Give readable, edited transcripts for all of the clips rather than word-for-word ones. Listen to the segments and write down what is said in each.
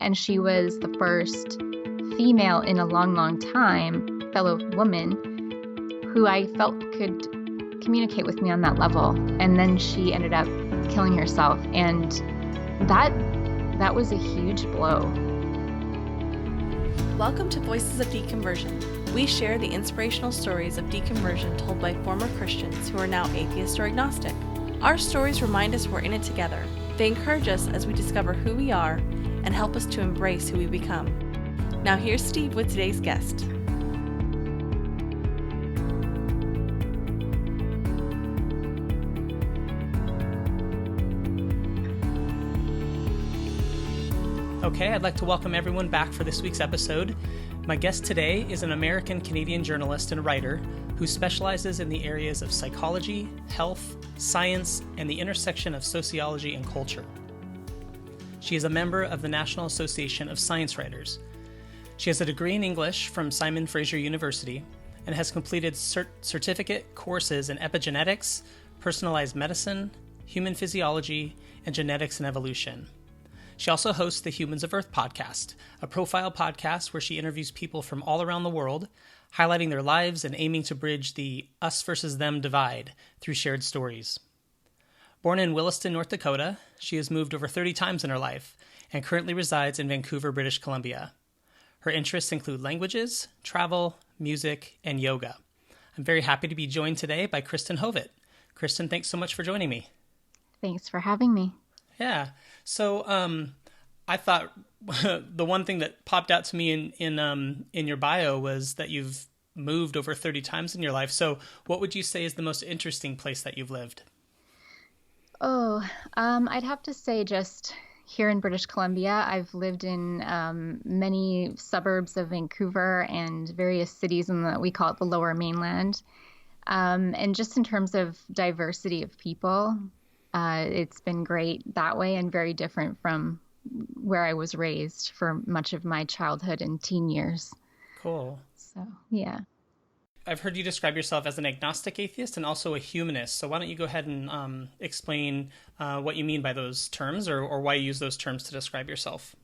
and she was the first female in a long, long time, fellow woman, who I felt could communicate with me on that level. And then she ended up killing herself, and that was a huge blow. Welcome to Voices of Deconversion. We share the inspirational stories of deconversion told by former Christians who are now atheist or agnostic. Our stories remind us we're in it together. They encourage us as we discover who we are and help us to embrace who we become. Now here's Steve with today's guest. Okay, I'd like to welcome everyone back for this week's episode. My guest today is an American-Canadian journalist and writer who specializes in the areas of psychology, health, science, and the intersection of sociology and culture. She is a member of the National Association of Science Writers. She has a degree in English from Simon Fraser University and has completed certificate courses in epigenetics, personalized medicine, human physiology, and genetics and evolution. She also hosts the Humans of Earth podcast, a profile podcast where she interviews people from all around the world, highlighting their lives and aiming to bridge the us versus them divide through shared stories. Born in Williston, North Dakota, she has moved over 30 times in her life and currently resides in Vancouver, British Columbia. Her interests include languages, travel, music, and yoga. I'm very happy to be joined today by Kristen Hovet. Kristen, thanks so much for joining me. Thanks for having me. Yeah. So I thought the one thing that popped out to me in your bio was that you've moved over 30 times in your life. So what would you say is the most interesting place that you've lived? I'd have to say just here in British Columbia. I've lived in many suburbs of Vancouver and various cities in we call it the Lower Mainland. And just in terms of diversity of people, it's been great that way and very different from where I was raised for much of my childhood and teen years. Cool. So, yeah. I've heard you describe yourself as an agnostic atheist and also a humanist. So why don't you go ahead and explain what you mean by those terms or why you use those terms to describe yourself?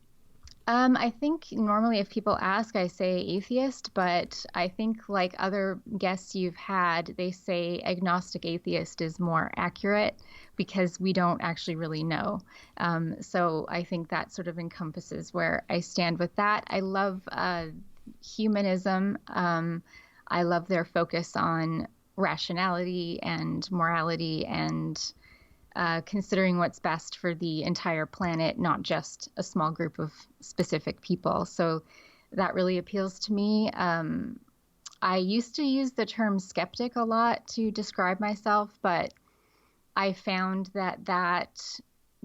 I think normally if people ask, I say atheist, but I think like other guests you've had, they say agnostic atheist is more accurate because we don't actually really know. So I think that sort of encompasses where I stand with that. I love humanism. I love their focus on rationality and morality and considering what's best for the entire planet, not just a small group of specific people. So that really appeals to me. I used to use the term skeptic a lot to describe myself, but I found that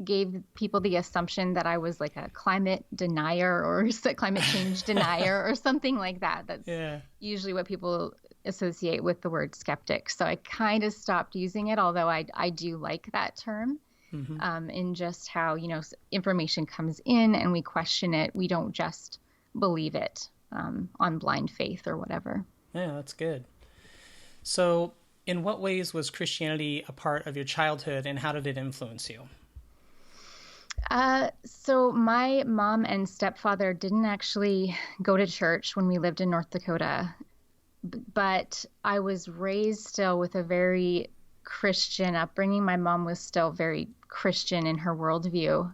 gave people the assumption that I was like a climate denier or climate change denier or something like that. That's usually what people associate with the word skeptic. So I kind of stopped using it, although I do like that term in just how, information comes in and we question it. We don't just believe it on blind faith or whatever. Yeah, that's good. So in what ways was Christianity a part of your childhood and how did it influence you? So my mom and stepfather didn't actually go to church when we lived in North Dakota, but I was raised still with a very Christian upbringing. My mom was still very Christian in her worldview.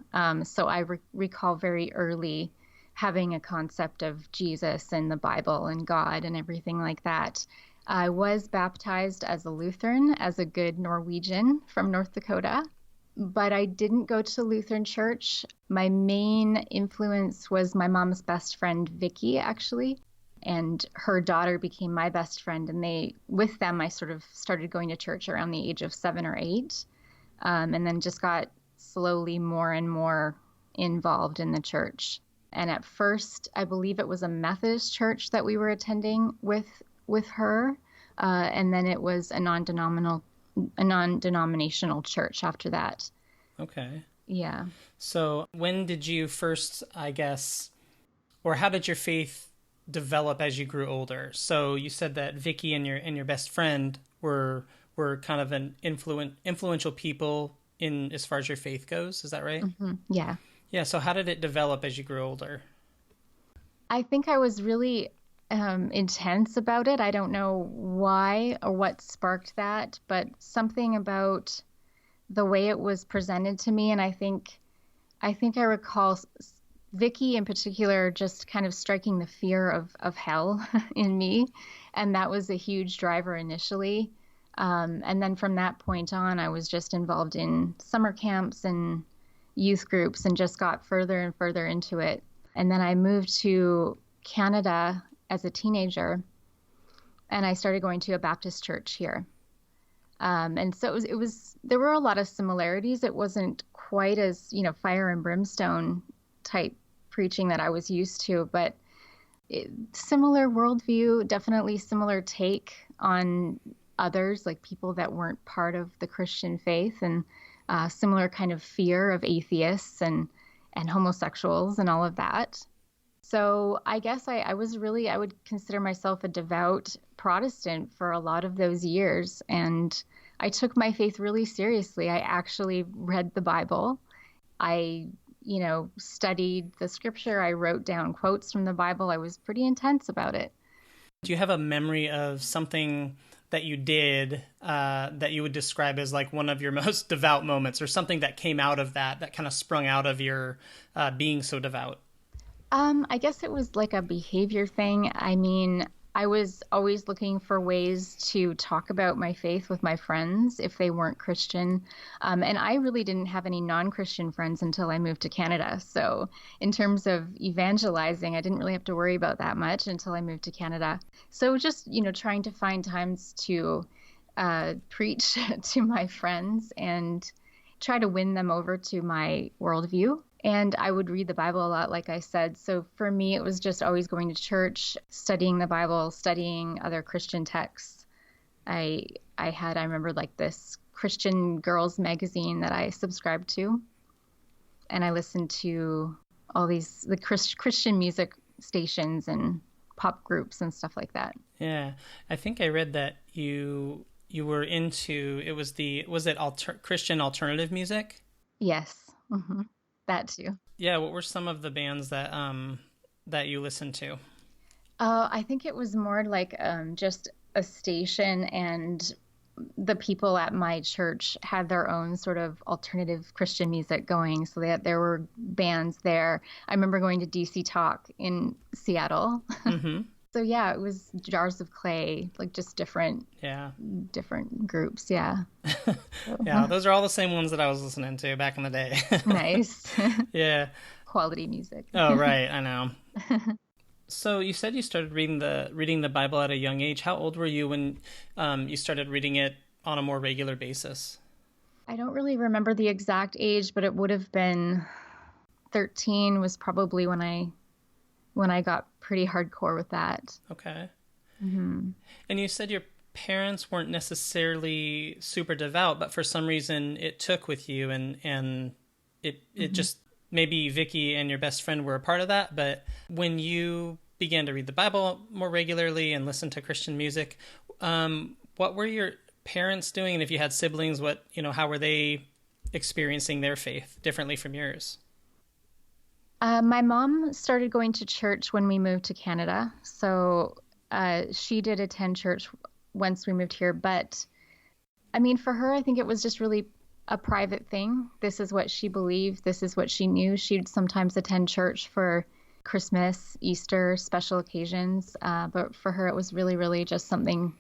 So I recall very early having a concept of Jesus and the Bible and God and everything like that. I was baptized as a Lutheran, as a good Norwegian from North Dakota. But I didn't go to Lutheran church. My main influence was my mom's best friend, Vicky, actually. And her daughter became my best friend. And with them, I sort of started going to church around the age of 7 or 8. And then just got slowly more and more involved in the church. And at first, I believe it was a Methodist church that we were attending with her. And then it was a non-denominational church after that. Okay. Yeah. So when did you first, I guess, or how did your faith develop as you grew older? So you said that Vicky and your best friend were kind of an influential people in as far as your faith goes. Is that right? Mm-hmm. Yeah. Yeah, so how did it develop as you grew older? I think I was really intense about it. I don't know why or what sparked that, but something about the way it was presented to me, and I think I recall Vicky in particular just kind of striking the fear of hell in me, and that was a huge driver initially. And then from that point on, I was just involved in summer camps and youth groups and just got further and further into it. And then I moved to Canada as a teenager, and I started going to a Baptist church here. And so there were a lot of similarities. It wasn't quite as, fire and brimstone type preaching that I was used to, but similar worldview, definitely similar take on others, like people that weren't part of the Christian faith, and similar kind of fear of atheists and homosexuals and all of that. So I guess I would consider myself a devout Protestant for a lot of those years. And I took my faith really seriously. I actually read the Bible. I, studied the scripture. I wrote down quotes from the Bible. I was pretty intense about it. Do you have a memory of something that you did that you would describe as like one of your most devout moments, or something that came out of that kind of sprung out of your being so devout? I guess it was like a behavior thing. I mean, I was always looking for ways to talk about my faith with my friends if they weren't Christian. And I really didn't have any non-Christian friends until I moved to Canada. So in terms of evangelizing, I didn't really have to worry about that much until I moved to Canada. So just, trying to find times to preach to my friends and try to win them over to my worldview. And I would read the Bible a lot, like I said. So for me, it was just always going to church, studying the Bible, studying other Christian texts. I remember like this Christian girls magazine that I subscribed to. And I listened to all the Christian music stations and pop groups and stuff like that. Yeah. I think I read that you were into, Christian alternative music? Yes. Mm-hmm. That too. Yeah, what were some of the bands that you listened to? I think it was more like just a station, and the people at my church had their own sort of alternative Christian music going. So there were bands there. I remember going to DC Talk in Seattle. Mm-hmm. So yeah, it was Jars of Clay, like just different groups. Yeah. Yeah, those are all the same ones that I was listening to back in the day. Nice. Yeah. Quality music. Oh, right. I know. So you said you started reading the Bible at a young age. How old were you when you started reading it on a more regular basis? I don't really remember the exact age, but it would have been 13 was probably when I got pretty hardcore with that. Okay. Mm-hmm. And you said your parents weren't necessarily super devout, but for some reason it took with you, and it just, maybe Vicky and your best friend were a part of that. But when you began to read the Bible more regularly and listen to Christian music, what were your parents doing? And if you had siblings, how were they experiencing their faith differently from yours? My mom started going to church when we moved to Canada. So she did attend church once we moved here. But I mean, for her, I think it was just really a private thing. This is what she believed. This is what she knew. She'd sometimes attend church for Christmas, Easter, special occasions. But for her, it was really, really just something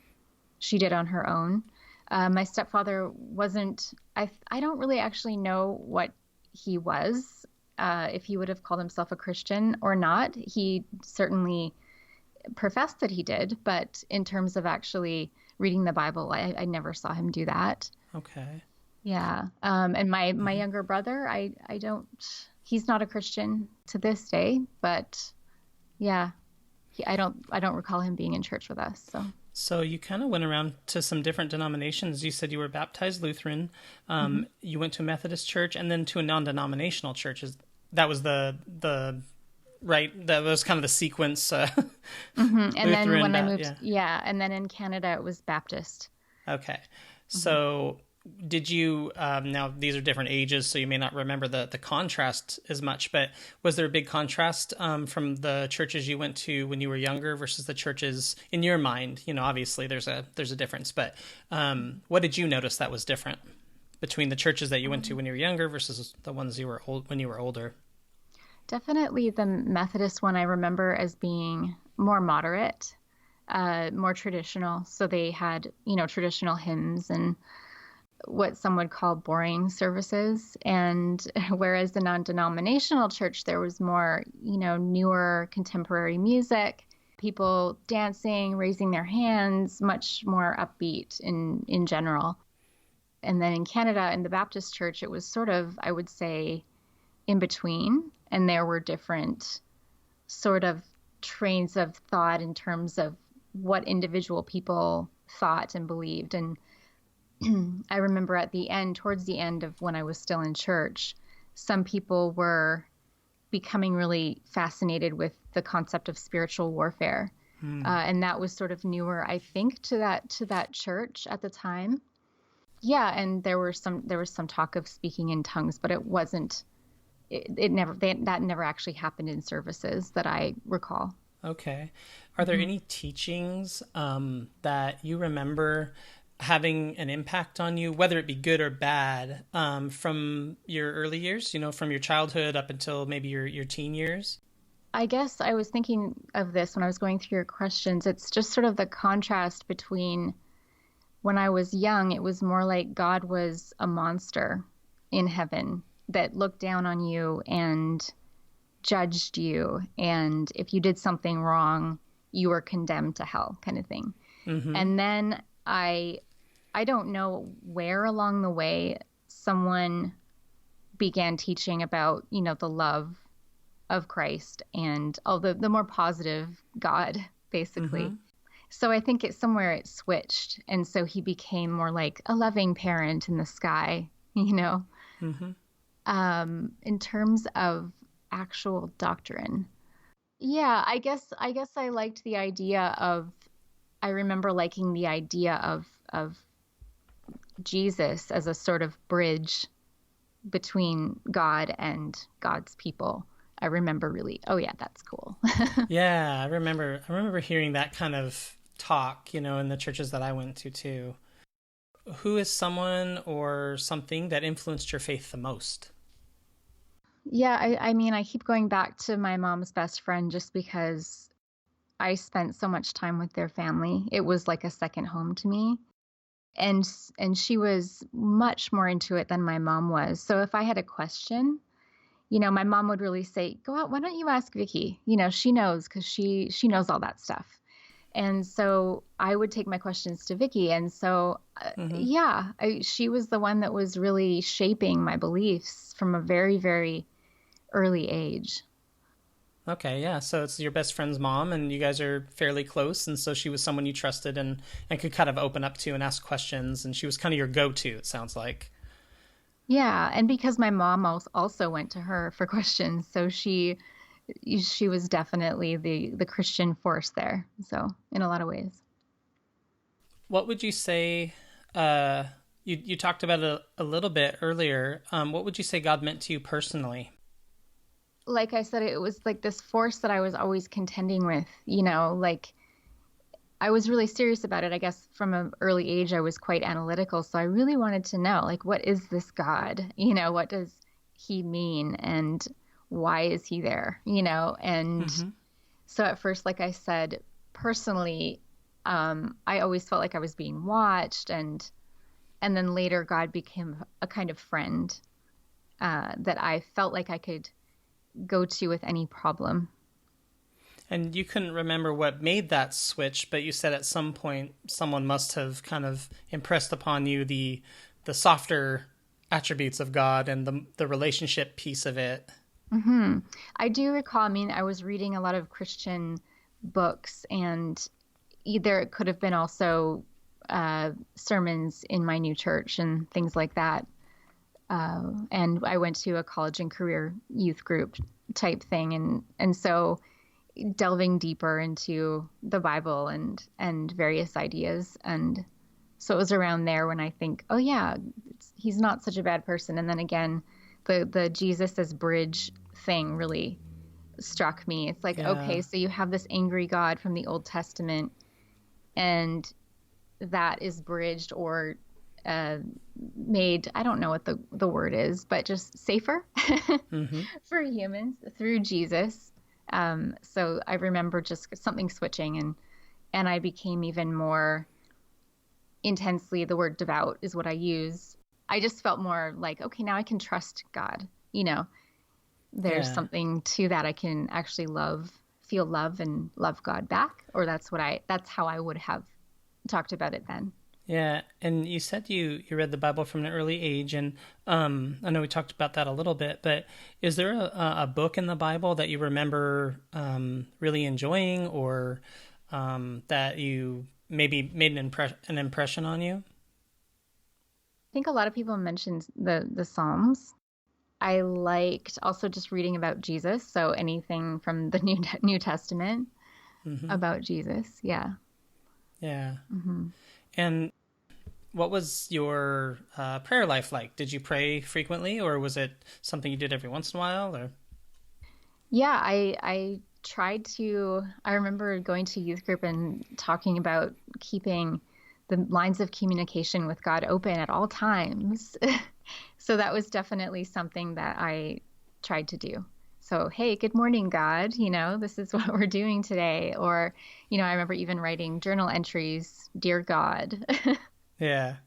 she did on her own. My stepfather wasn't, I don't really actually know what he was. If he would have called himself a Christian or not. He certainly professed that he did, but in terms of actually reading the Bible, I never saw him do that. Okay. Yeah. And my younger brother, he's not a Christian to this day, but yeah, I don't recall him being in church with us. So you kind of went around to some different denominations. You said you were baptized Lutheran. You went to a Methodist church and then to a non-denominational church. That was the right? That was kind of the sequence. And Lutheran, then when I moved, and then in Canada it was Baptist. Okay. So Did you, now these are different ages, so you may not remember the contrast as much, but was there a big contrast from the churches you went to when you were younger versus the churches in your mind? Obviously there's a difference, but what did you notice that was different between the churches that you went to when you were younger versus the ones you were when you were older? Definitely the Methodist one I remember as being more moderate, more traditional. So they had, traditional hymns and what some would call boring services. And whereas the non-denominational church, there was more, newer contemporary music, people dancing, raising their hands, much more upbeat in general. And then in Canada, in the Baptist church, it was sort of, I would say, in between. And there were different sort of trains of thought in terms of what individual people thought and believed. And I remember towards the end of when I was still in church, some people were becoming really fascinated with the concept of spiritual warfare. And that was sort of newer, I think, to that church at the time. Yeah, and there was some talk of speaking in tongues, but it wasn't. That never actually happened in services that I recall. Okay. Are there any teachings that you remember having an impact on you, whether it be good or bad, from your early years, from your childhood up until maybe your teen years? I guess I was thinking of this when I was going through your questions. It's just sort of the contrast between when I was young, it was more like God was a monster in heaven that looked down on you and judged you. And if you did something wrong, you were condemned to hell, kind of thing. Mm-hmm. And then I don't know where along the way someone began teaching about, the love of Christ and the more positive God, basically. Mm-hmm. So I think somewhere it switched. And so he became more like a loving parent in the sky, Mm-hmm. In terms of actual doctrine. Yeah, I guess I liked the idea of, I remember liking the idea of Jesus as a sort of bridge between God and God's people. I remember really, oh yeah, that's cool. Yeah, I remember hearing that kind of talk, in the churches that I went to too. Who is someone or something that influenced your faith the most? Yeah, I mean, I keep going back to my mom's best friend just because I spent so much time with their family. It was like a second home to me. And she was much more into it than my mom was. So if I had a question, my mom would really say, go out, why don't you ask Vicky? She knows because she knows all that stuff. And so I would take my questions to Vicky. And so, she was the one that was really shaping my beliefs from a very, very early age. Okay, yeah. So it's your best friend's mom and you guys are fairly close. And so she was someone you trusted and could kind of open up to and ask questions. And she was kind of your go-to, it sounds like. Yeah. And because my mom also went to her for questions. So she was definitely the Christian force there. So in a lot of ways. What would you say, you talked about it a little bit earlier. What would you say God meant to you personally? Like I said, it was like this force that I was always contending with, like I was really serious about it. I guess from an early age, I was quite analytical. So I really wanted to know, like, what is this God? What does he mean? And why is he there? And so at first, like I said, personally, I always felt like I was being watched. And then later God became a kind of friend that I felt like I could go to with any problem. And you couldn't remember what made that switch, but you said at some point someone must have kind of impressed upon you the softer attributes of God and the relationship piece of it. Mm-hmm. I do recall, I was reading a lot of Christian books, and either it could have been also sermons in my new church and things like that. And I went to a college and career youth group type thing. And so delving deeper into the Bible and various ideas. And So it was around there when I think, oh yeah, he's not such a bad person. And then again, the Jesus as bridge thing really struck me. It's like, Yeah. okay, so you have this angry God from the Old Testament, and that is bridged or uh, made, I don't know what the word is, but just safer Mm-hmm. for humans through Jesus. So I remember just something switching, and I became even more intensely, the word devout is what I use. I just felt more like, okay, now I can trust God. There's Yeah. something to that. I can actually feel love and love God back, or that's how I would have talked about it then. Yeah, and you said you read the Bible from an early age, and I know we talked about that a little bit, but is there a book in the Bible that you remember really enjoying, or that you maybe made an impression on you? I think a lot of people mentioned the Psalms. I liked also just reading about Jesus, so anything from the New Testament Hmm. about Jesus. Yeah. Yeah. hmm And what was your prayer life like? Did you pray frequently, or was it something you did every once in a while? Or Yeah, I tried to. I remember going to youth group and talking about keeping the lines of communication with God open at all times. So that was definitely something that I tried to do. So, hey, good morning, God. This is what we're doing today. Or, I remember even writing journal entries, Dear God. yeah,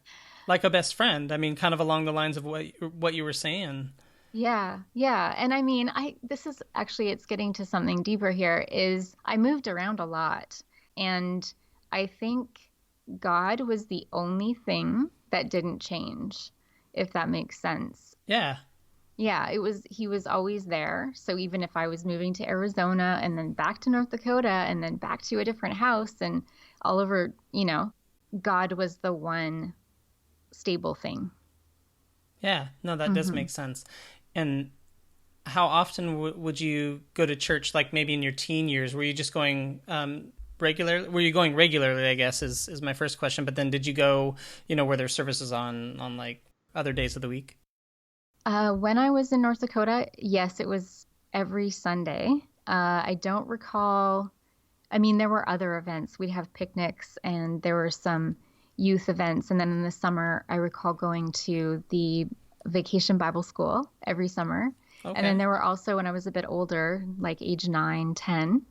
like a best friend. I mean, kind of along the lines of what you were saying. Yeah, yeah. And I mean, this is actually, it's getting to something deeper here, is I moved around a lot. And I think God was the only thing that didn't change, if that makes sense. Yeah. Yeah, he was always there. So even if I was moving to Arizona and then back to North Dakota and then back to a different house and all over, God was the one stable thing. Yeah, no, that does hmm make sense. And how often would you go to church? Like maybe in your teen years, were you just going regular? Were you going regularly? I guess is my first question. But then did you go? Were there services on like other days of the week? When I was in North Dakota, yes, it was every Sunday. I don't recall. I mean, there were other events. We'd have picnics and there were some youth events. And then in the summer, I recall going to the vacation Bible school every summer. And then Okay. there were also, when I was a bit older, like age 9, 10,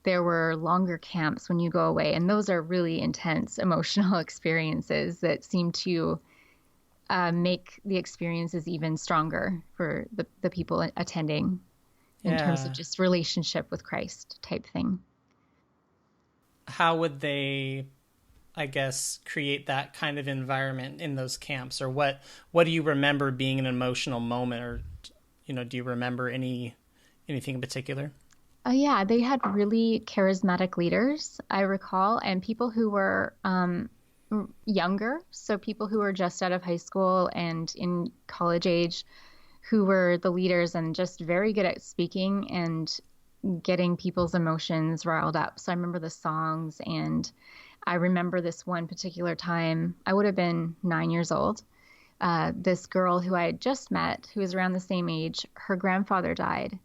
there were longer camps when you go away. And those are really intense emotional experiences that seem to make the experiences even stronger for the people attending in terms of Yeah. just relationship with Christ type thing. How would they, I guess, create that kind of environment in those camps, or what do you remember being an emotional moment, or do you remember anything in particular? Yeah, they had really charismatic leaders, I recall, and people who were younger. So people who were just out of high school and in college age who were the leaders and just very good at speaking and getting people's emotions riled up. So I remember the songs, and I remember this one particular time, I would have been 9 years old. This girl who I had just met, who was around the same age, her grandfather died.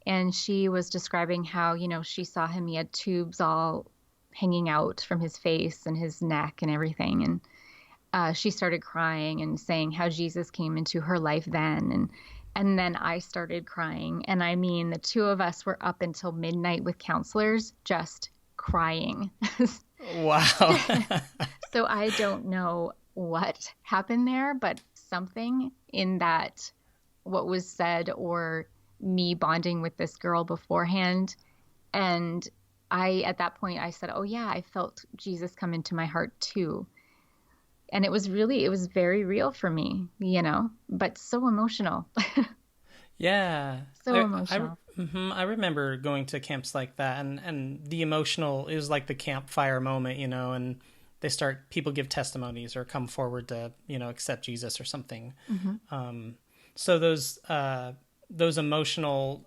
And she was describing how, she saw him, he had tubes all hanging out from his face and his neck and everything. And she started crying and saying how Jesus came into her life then. And then I started crying. And I mean, the two of us were up until midnight with counselors just crying. Wow. So I don't know what happened there, but something in that, what was said, or me bonding with this girl beforehand. And at that point, I said, oh, yeah, I felt Jesus come into my heart too. And it was very real for me, but so emotional. Yeah, So emotional. I remember going to camps like that, and the emotional is like the campfire moment, and people give testimonies or come forward to accept Jesus or something. hmm So those emotional,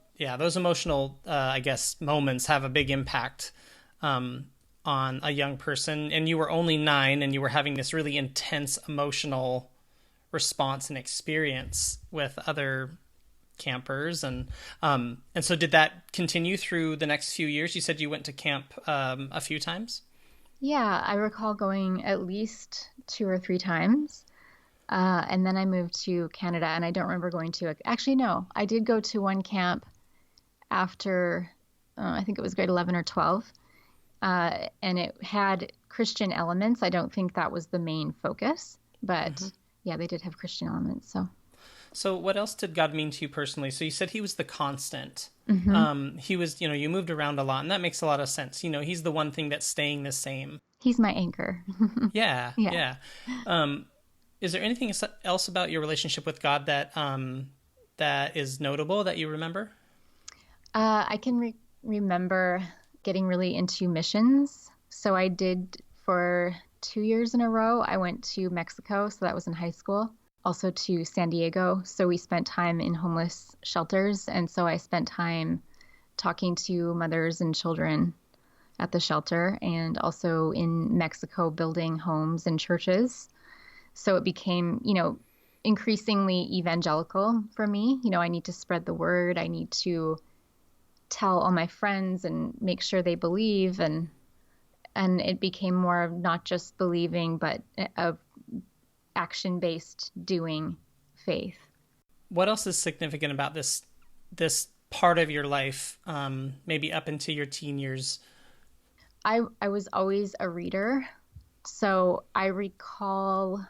I guess, moments have a big impact on a young person, and you were only 9, and you were having this really intense emotional response and experience with other campers, and so did that continue through the next few years? You said you went to camp a few times. Yeah, I recall going at least 2 or 3 times. And then I moved to Canada, and I don't remember going to actually, no, I did go to one camp after, I think it was grade 11 or 12. And it had Christian elements. I don't think that was the main focus, but yeah, they did have Christian elements. So what else did God mean to you personally? So you said he was the constant. He was, you moved around a lot, and that makes a lot of sense. He's the one thing that's staying the same. He's my anchor. Yeah. Is there anything else about your relationship with God that that is notable that you remember? I can remember getting really into missions. So I did for 2 years in a row. I went to Mexico, so that was in high school. Also to San Diego. So we spent time in homeless shelters. And so I spent time talking to mothers and children at the shelter, and also in Mexico building homes and churches. So it became, increasingly evangelical for me. I need to spread the word. I need to tell all my friends and make sure they believe. And it became more of not just believing, but of action-based doing faith. What else is significant about this part of your life, maybe up into your teen years? I was always a reader. So I recall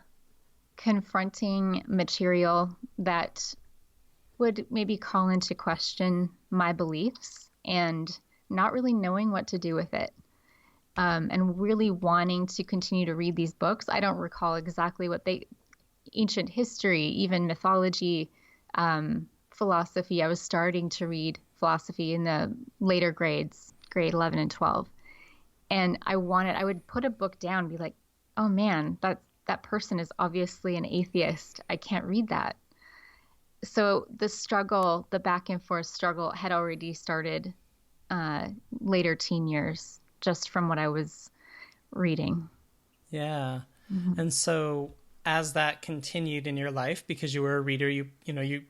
confronting material that would maybe call into question my beliefs and not really knowing what to do with it. And really wanting to continue to read these books. I don't recall exactly what ancient history, even mythology, philosophy. I was starting to read philosophy in the later grades, grade 11 and 12. And I would put a book down and be like, oh man, that person is obviously an atheist. I can't read that. So the back and forth struggle had already started later teen years, just from what I was reading. Yeah. And so as that continued in your life, because you were a reader, you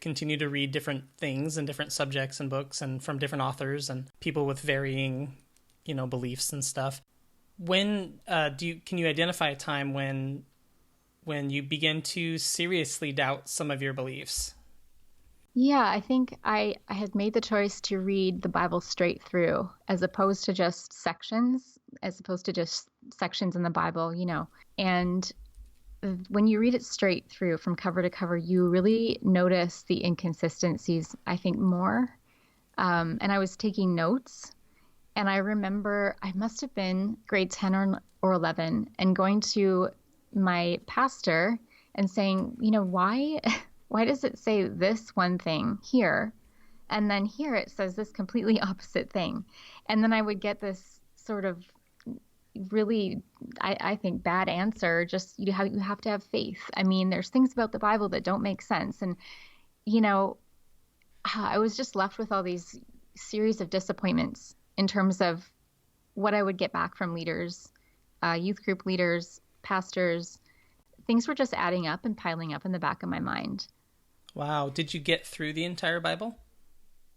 continued to read different things and different subjects and books and from different authors and people with varying, beliefs and stuff. When can you identify a time when you begin to seriously doubt some of your beliefs? Yeah, I think I had made the choice to read the Bible straight through as opposed to just sections in the Bible, And when you read it straight through from cover to cover, you really notice the inconsistencies, I think, more. And I was taking notes, and I remember I must have been grade 10 or 11 and going to my pastor and saying, why does it say this one thing here? And then here it says this completely opposite thing. And then I would get this sort of really, I think, bad answer. Just you have to have faith. I mean, there's things about the Bible that don't make sense. And, I was just left with all these series of disappointments in terms of what I would get back from leaders, youth group leaders, pastors. Things were just adding up and piling up in the back of my mind. Wow. Did you get through the entire Bible?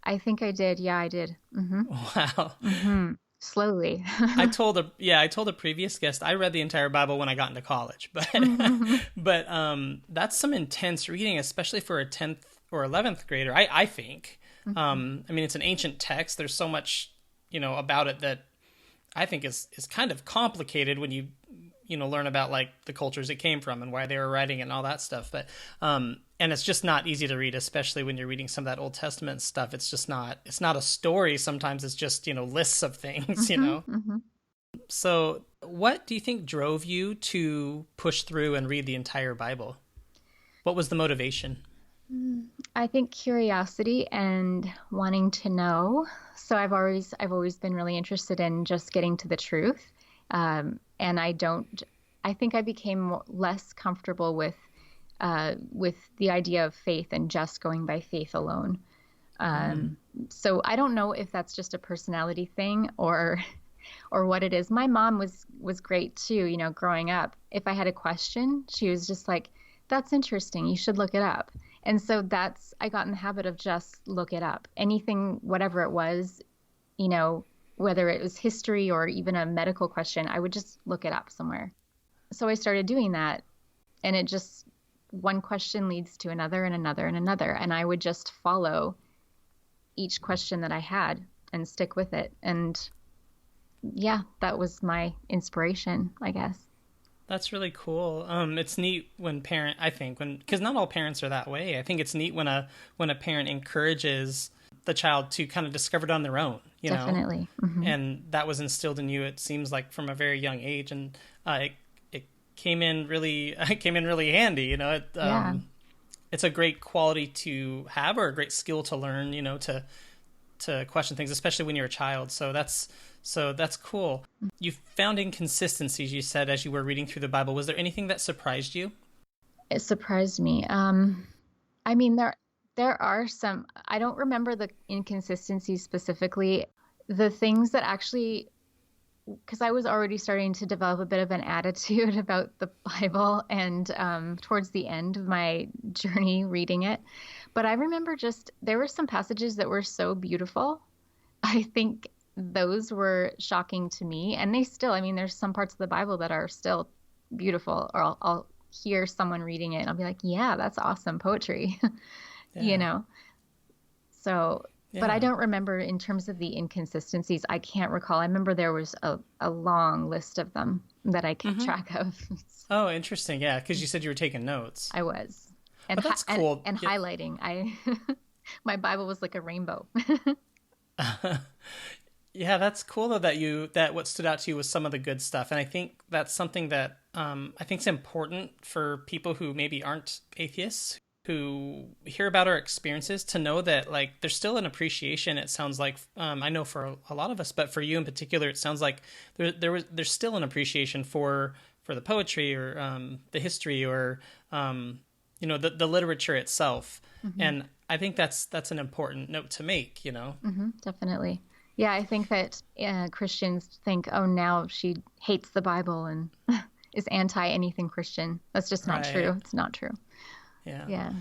I think I did. Yeah, I did. Mm-hmm. Wow. Mm-hmm. Slowly. I told a previous guest I read the entire Bible when I got into college, but that's some intense reading, especially for a 10th or 11th grader. I think. I mean, it's an ancient text. There's so much, about it that I think is kind of complicated when you learn about like the cultures it came from and why they were writing it and all that stuff. But and it's just not easy to read, especially when you're reading some of that Old Testament stuff. It's not a story. Sometimes it's just, lists of things, Mm-hmm. So what do you think drove you to push through and read the entire Bible? What was the motivation? I think curiosity and wanting to know. So I've always been really interested in just getting to the truth. And I think I became less comfortable with the idea of faith and just going by faith alone. So I don't know if that's just a personality thing or or what it is. My mom was great too, growing up. If I had a question, she was just like, that's interesting. You should look it up. And so I got in the habit of just look it up. Anything, whatever it was, whether it was history or even a medical question, I would just look it up somewhere. So I started doing that, and it just, one question leads to another and another and another. And I would just follow each question that I had and stick with it. And yeah, that was my inspiration, I guess. That's really cool. It's neat when because not all parents are that way. I think it's neat when a parent encourages the child to kind of discover it on their own, Definitely. Mm-hmm. And that was instilled in you, it seems like, from a very young age. And it came in really handy, It's a great quality to have, or a great skill to learn, to question things, especially when you're a child. So that's cool. You found inconsistencies, you said, as you were reading through the Bible. Was there anything that surprised you? It surprised me. I mean, there are some, I don't remember the inconsistencies specifically. The things that actually, because I was already starting to develop a bit of an attitude about the Bible, and towards the end of my journey reading it. But I remember there were some passages that were so beautiful. I think those were shocking to me. And there's some parts of the Bible that are still beautiful, or I'll hear someone reading it and I'll be like, yeah, that's awesome poetry, So, yeah. But I don't remember in terms of the inconsistencies. I can't recall. I remember there was a long list of them that I kept track of. Oh, interesting. Yeah, because you said you were taking notes. I was. But that's cool. And highlighting. My Bible was like a rainbow. Yeah, that's cool though that what stood out to you was some of the good stuff. And I think that's something that I think is important for people who maybe aren't atheists, who hear about our experiences, to know that like there's still an appreciation. It sounds like I know for a lot of us, but for you in particular, it sounds like there's still an appreciation for the poetry, or the history, or the literature itself. Mm-hmm. And I think that's an important note to make. Mm-hmm, definitely. Yeah, I think that Christians think, oh, now she hates the Bible and is anti anything Christian. That's just not true. It's not true. Yeah.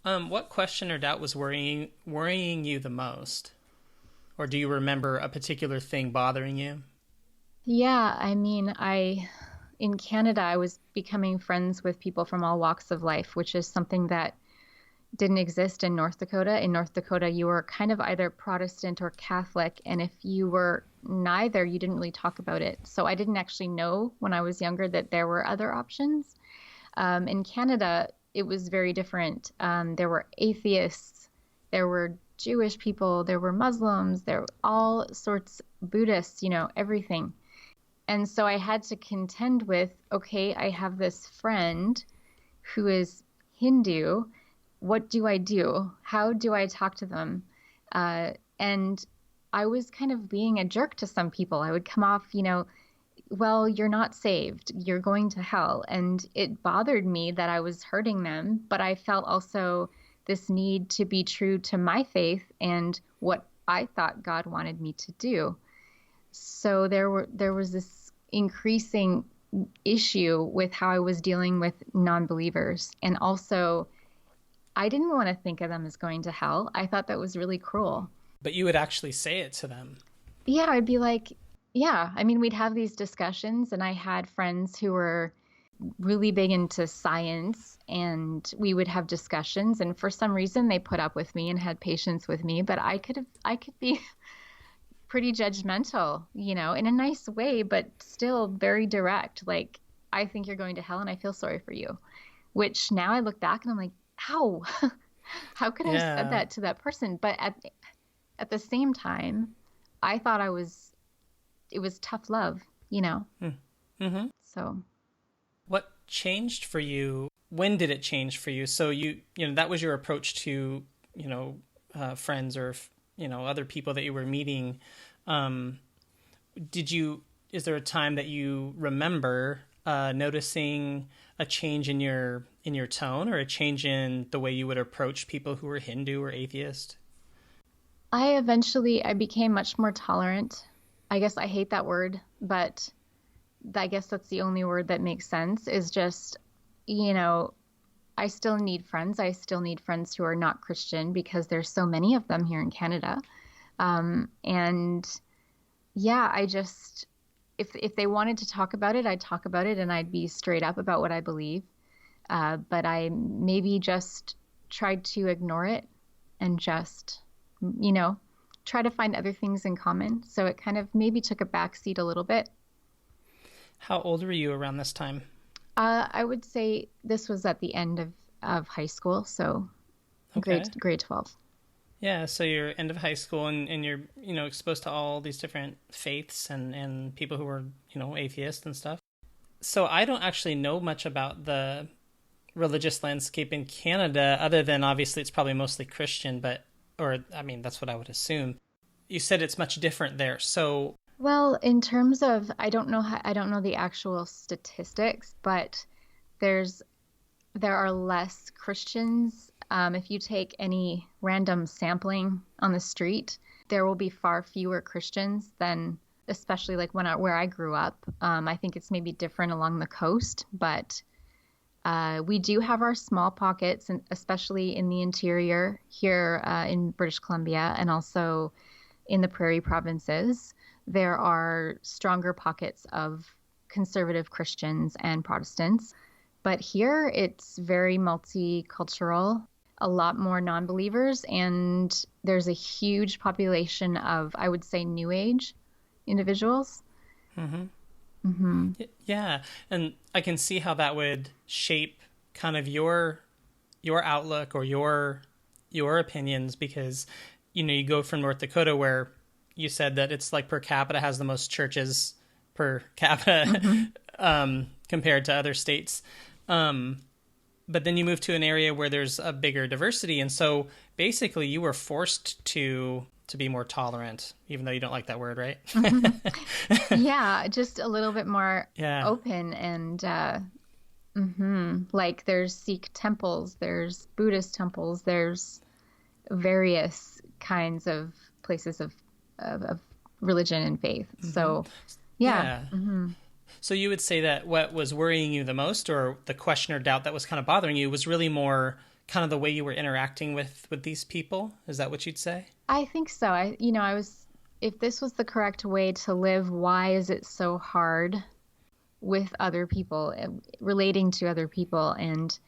What question or doubt was worrying you the most? Or do you remember a particular thing bothering you? Yeah, I mean, in Canada, I was becoming friends with people from all walks of life, which is something that didn't exist in North Dakota. In North Dakota, you were kind of either Protestant or Catholic, and if you were neither, you didn't really talk about it. So I didn't actually know when I was younger that there were other options. In Canada, it was very different. There were atheists, there were Jewish people, there were Muslims, there were all sorts, Buddhists, everything. And so I had to contend with, okay, I have this friend who is Hindu. What do I do? How do I talk to them? And I was kind of being a jerk to some people. I would come off, well, you're not saved. You're going to hell. And it bothered me that I was hurting them. But I felt also this need to be true to my faith and what I thought God wanted me to do. So there was this increasing issue with how I was dealing with non-believers. And also, I didn't want to think of them as going to hell. I thought that was really cruel. But you would actually say it to them. Yeah, I'd be like, yeah. I mean, we'd have these discussions, and I had friends who were really big into science, and we would have discussions. And for some reason, they put up with me and had patience with me. But I could be pretty judgmental, in a nice way, but still very direct. Like, I think you're going to hell, and I feel sorry for you. Which now I look back and I'm like, how? How could I have said that to that person? But at the same time, I thought it was tough love, Mm-hmm. So what changed for you? When did it change for you? So that was your approach to, friends or, other people that you were meeting. Is there a time that you remember noticing a change in your tone, or a change in the way you would approach people who were Hindu or atheist? I became much more tolerant I guess I hate that word, but I guess that's the only word that makes sense, is just, you know, I still need friends. I still need friends who are not Christian because there's so many of them here in Canada. And yeah, I just, if they wanted to talk about it, I'd talk about it and I'd be straight up about what I believe. But I maybe just tried to ignore it and just, you know, try to find other things in common. So it kind of maybe took a backseat a little bit. How old were you around this time? I would say this was at the end of high school, so Okay. grade 12. Yeah, so you're end of high school and you're, exposed to all these different faiths and people who are, atheists and stuff. So I don't actually know much about the religious landscape in Canada other than obviously it's probably mostly Christian, that's what I would assume. You said it's much different there. So Well, in terms of, I don't know the actual statistics, but there's there are less Christians. If you take any random sampling on the street, there will be far fewer Christians than, especially like where I grew up. I think it's maybe different along the coast, but we do have our small pockets, and especially in the interior here in British Columbia and also in the prairie provinces. There are stronger pockets of conservative Christians and Protestants. But here it's very multicultural, a lot more non-believers, and there's a huge population of, I would say, New Age individuals. hmm Hmm. yeah, and I can see how that would shape kind of your outlook or your opinions because you go from North Dakota where you said that it's like per capita has the most churches per capita compared to other states. But then you move to an area where there's a bigger diversity. And so basically you were forced to be more tolerant, even though you don't like that word, right? Yeah, just a little bit more Yeah. open and like there's Sikh temples, there's Buddhist temples, there's various kinds of places of religion and faith. So yeah. Yeah. So you would say that what was worrying you the most or the question or doubt that was kind of bothering you was really more kind of the way you were interacting with these people? Is that what you'd say? I think so. I was, if this was the correct way to live, why is it so hard with other people, relating to other people? And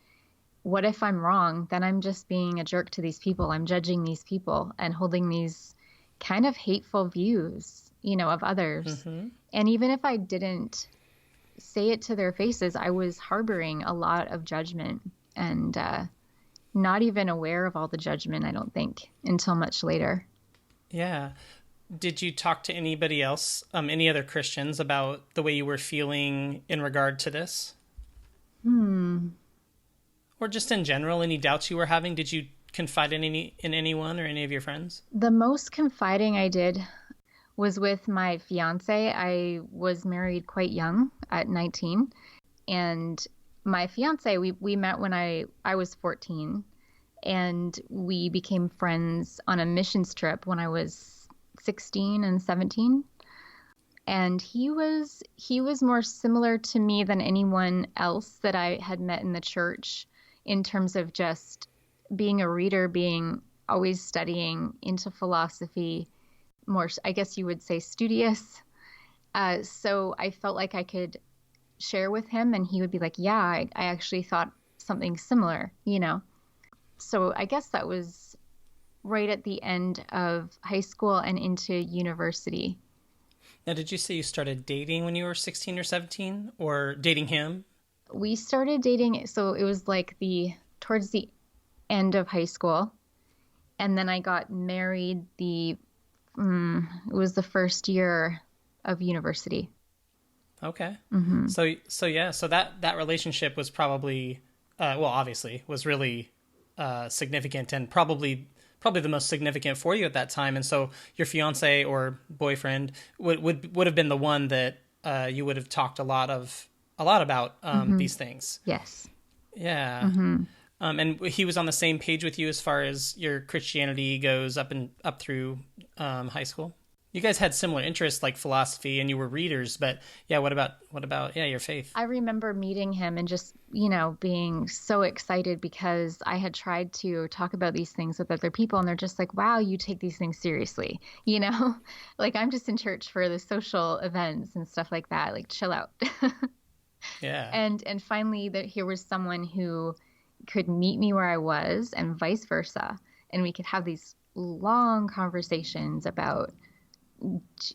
what if I'm wrong? Then I'm just being a jerk to these people. I'm judging these people and holding these kind of hateful views, of others. And even if I didn't say it to their faces, I was harboring a lot of judgment and not even aware of all the judgment, I don't think, until much later. Yeah. Did you talk to anybody else, any other Christians, about the way you were feeling in regard to this? Or just in general, any doubts you were having? Did you confide in anyone or any of your friends? The most confiding I did was with my fiance. I was married quite young at 19. And my fiance, we met when I was 14. And we became friends on a missions trip when I was 16 and 17. And he was more similar to me than anyone else that I had met in the church in terms of just being a reader, being always studying, into philosophy, more, I guess you would say, studious. So I felt like I could share with him and he would be like, yeah, I actually thought something similar, So I guess that was right at the end of high school and into university. Now, did you say you started dating when you were 16 or 17 or dating him? We started dating, so it was like towards the end of high school. And then I got married it was the first year of university. Okay. So that relationship was probably, obviously was really significant and probably the most significant for you at that time. And so your fiance or boyfriend would have been the one that you would have talked a lot about these things. Yes. Yeah. And he was on the same page with you as far as your Christianity goes up through high school? You guys had similar interests like philosophy and you were readers, but yeah, what about your faith? I remember meeting him and just, being so excited because I had tried to talk about these things with other people and they're just like, wow, you take these things seriously, like I'm just in church for the social events and stuff like that, like chill out. Yeah. And finally that here was someone who could meet me where I was and vice versa. And we could have these long conversations about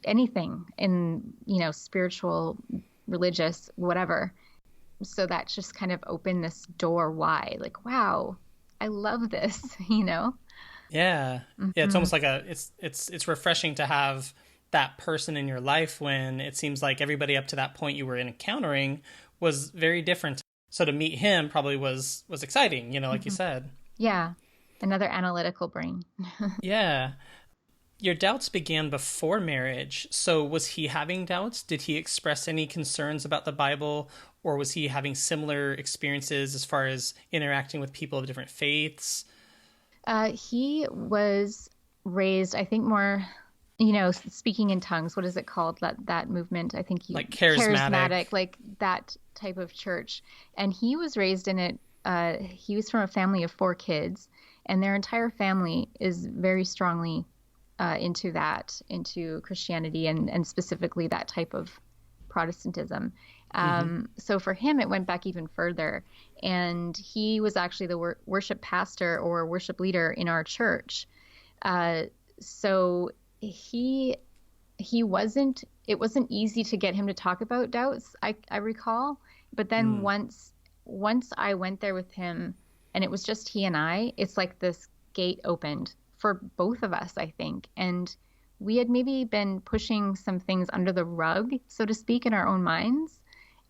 anything in, spiritual, religious, whatever. So that just kind of opened this door wide, like, wow, I love this, Yeah. Mm-hmm. Yeah, it's almost like it's refreshing to have that person in your life when it seems like everybody up to that point you were encountering was very different. So to meet him probably was exciting, like you said. Yeah. Another analytical brain. Yeah. Your doubts began before marriage. So was he having doubts? Did he express any concerns about the Bible, or was he having similar experiences as far as interacting with people of different faiths? He was raised, I think, more, speaking in tongues. What is it called? That movement? I think Like charismatic, like that type of church. And he was raised in it. He was from a family of 4 kids, and their entire family is very strongly into Christianity and specifically that type of Protestantism. So for him, it went back even further. And he was actually the worship pastor or worship leader in our church. So it wasn't easy to get him to talk about doubts, I recall. But then once I went there with him and it was just he and I, it's like this gate opened for both of us, I think. And we had maybe been pushing some things under the rug, so to speak, in our own minds.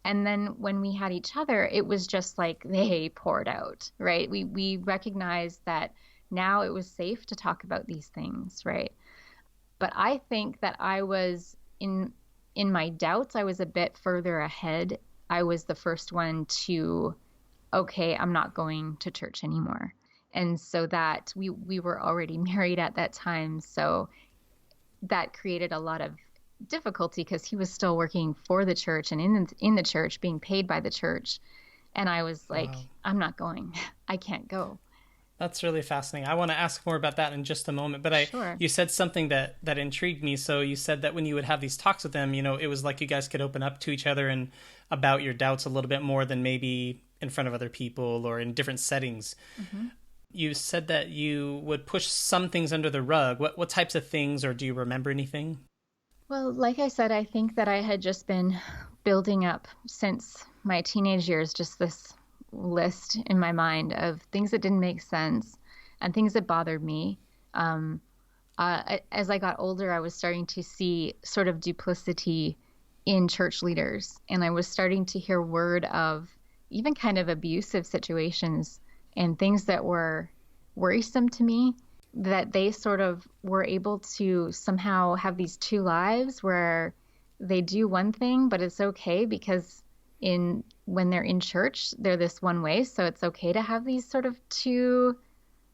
And then when we had each other, it was just like they poured out, right? We recognized that now it was safe to talk about these things, right? But I think that I was in my doubts, I was a bit further ahead. I was the first one to, okay, I'm not going to church anymore. And so that we were already married at that time. So that created a lot of difficulty because he was still working for the church and in the church, being paid by the church. And I was like, wow, I'm not going. I can't go. That's really fascinating. I want to ask more about that in just a moment. But Sure. You said something that intrigued me. So you said that when you would have these talks with them, it was like you guys could open up to each other and about your doubts a little bit more than maybe in front of other people or in different settings. Mm-hmm. You said that you would push some things under the rug. What types of things, or do you remember anything? Well, like I said, I think that I had just been building up since my teenage years, just this list in my mind of things that didn't make sense and things that bothered me. As I got older, I was starting to see sort of duplicity in church leaders, and I was starting to hear word of even kind of abusive situations and things that were worrisome to me, that they sort of were able to somehow have these 2 lives where they do one thing, but it's okay because when they're in church, they're this one way. So it's okay to have these sort of 2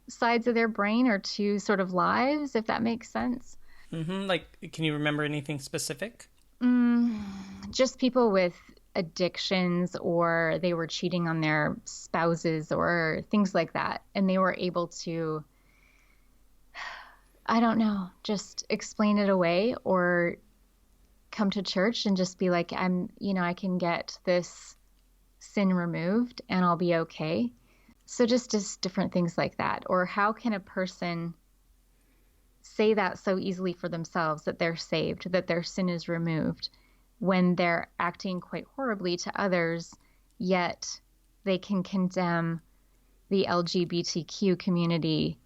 sides of their brain or 2 sort of lives, if that makes sense. Mm-hmm. Like, can you remember anything specific? Just people with addictions, or they were cheating on their spouses or things like that. And they were able to, I don't know, just explain it away or come to church and just be like, I can get this sin removed and I'll be okay. So just different things like that. Or how can a person say that so easily for themselves, that they're saved, that their sin is removed, when they're acting quite horribly to others, yet they can condemn the LGBTQ community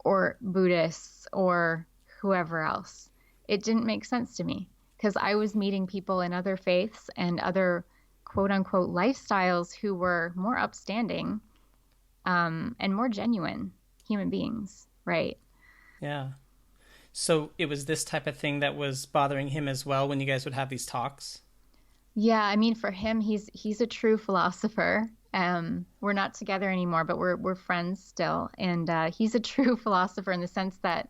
or Buddhists or whoever else. It didn't make sense to me because I was meeting people in other faiths and other quote unquote lifestyles who were more upstanding and more genuine human beings, right? Yeah. So it was this type of thing that was bothering him as well when you guys would have these talks? Yeah, I mean, for him, he's a true philosopher. We're not together anymore, but we're friends still. And he's a true philosopher in the sense that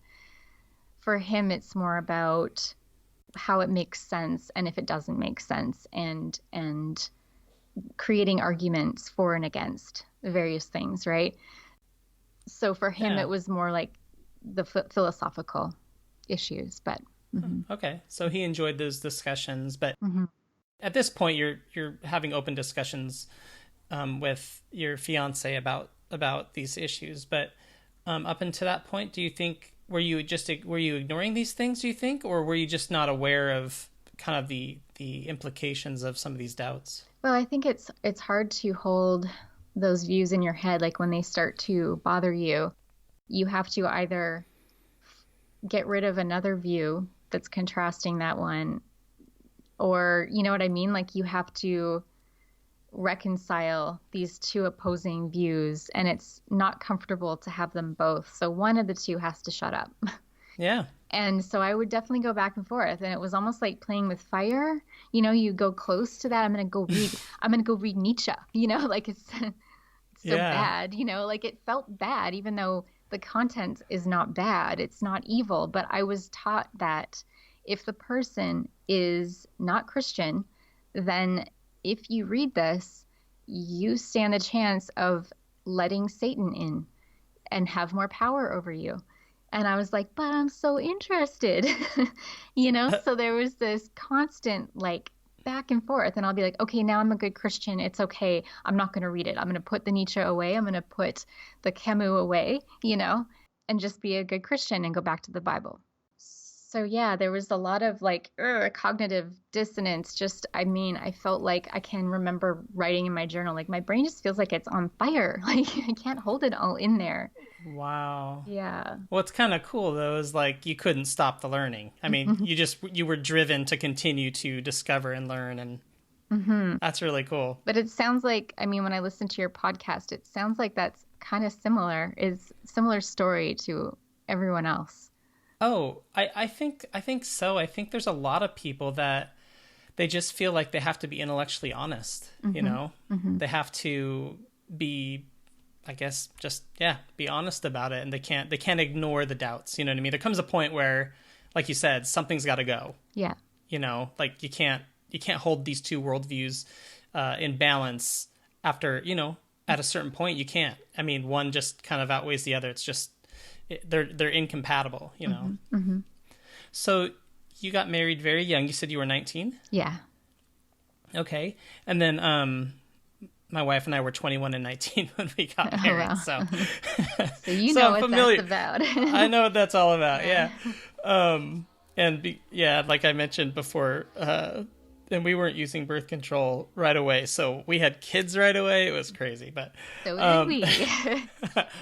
for him, it's more about how it makes sense and if it doesn't make sense, and creating arguments for and against various things, right? So for him, Yeah. it was more like the philosophical issues, but Okay. So he enjoyed those discussions, but mhm. at this point you're having open discussions with your fiance about these issues. But up until that point, do you think were you ignoring these things, do you think, or were you just not aware of kind of the implications of some of these doubts? Well, I think it's hard to hold those views in your head. Like when they start to bother you, you have to either get rid of another view that's contrasting that one, or you know what I mean? Like you have to reconcile these two opposing views, and it's not comfortable to have them both. So one of the two has to shut up. Yeah. And so I would definitely go back and forth. And it was almost like playing with fire. You know, you go close to that. I'm going to go read Nietzsche, like it's so Yeah. bad, like it felt bad, even though the content is not bad. It's not evil. But I was taught that if the person is not Christian, then if you read this, you stand a chance of letting Satan in and have more power over you. And I was like, but I'm so interested, So there was this constant like back and forth. And I'll be like, okay, now I'm a good Christian. It's okay. I'm not going to read it. I'm going to put the Nietzsche away. I'm going to put the Camus away, and just be a good Christian and go back to the Bible. So yeah, there was a lot of like cognitive dissonance. I felt like I can remember writing in my journal, like my brain just feels like it's on fire. Like I can't hold it all in there. Wow. Yeah. What's kind of cool though is like you couldn't stop the learning. I mean, you were driven to continue to discover and learn, and that's really cool. But it sounds like, when I listen to your podcast, it sounds like that's kind of similar story to everyone else. Oh, I think so. I think there's a lot of people that they just feel like they have to be intellectually honest, They have to be, I guess, just be honest about it, and they can't ignore the doubts, you know what I mean? There comes a point where, like you said, something's got to go. Yeah. Like you can't hold these two worldviews in balance after, at a certain point you can't. I mean, one just kind of outweighs the other. It's just they're incompatible, So you got married very young. You said you were 19? Yeah. Okay. And then my wife and I were 21 and 19 when we got married. Wow. So you so know I'm what familiar. that's about. I know what that's all about. Yeah. Like I mentioned before, and we weren't using birth control right away, so we had kids right away. It was crazy, but So did we.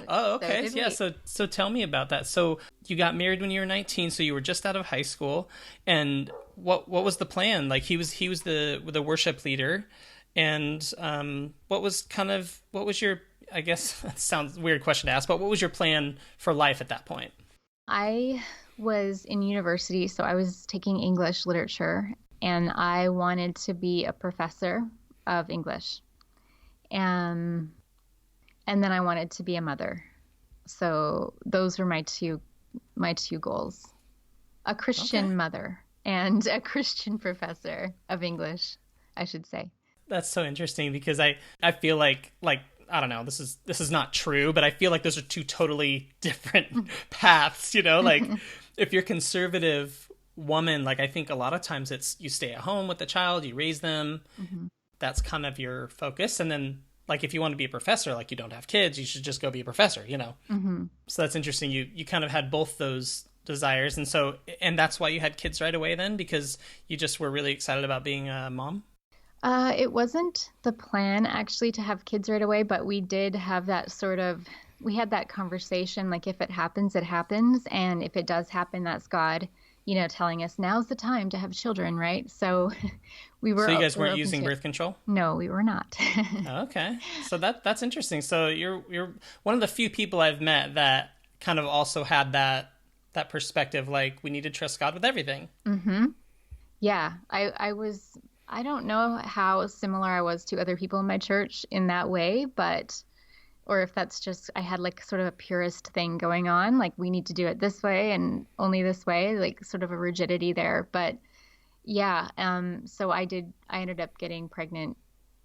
oh, okay. So did we. So tell me about that. So you got married when you were 19, so you were just out of high school, and what was the plan? Like he was the worship leader, and what was your, I guess that sounds weird question to ask, but what was your plan for life at that point? I was in university, so I was taking English literature, and I wanted to be a professor of English. And then I wanted to be a mother. So those were my two goals. A Christian mother and a Christian professor of English, I should say. That's so interesting because I feel like I don't know, this is not true, but I feel like those are two totally different paths, like if you're conservative woman, like I think a lot of times it's you stay at home with the child, you raise them. That's kind of your focus. And then like if you want to be a professor, like you don't have kids, you should just go be a professor, So that's interesting. You kind of had both those desires, and that's why you had kids right away then, because you just were really excited about being a mom. It wasn't the plan actually to have kids right away, but we did have we had that conversation, like if it happens, it happens. And if it does happen, that's God, telling us now's the time to have children, right? So we were. So you guys weren't using birth control? No, we were not. Okay. So that's interesting. So you're one of the few people I've met that kind of also had that perspective, like we need to trust God with everything. Yeah, I don't know how similar I was to other people in my church in that way, or if that's just, I had like sort of a purist thing going on, like we need to do it this way and only this way, like sort of a rigidity there. But Yeah. So I ended up getting pregnant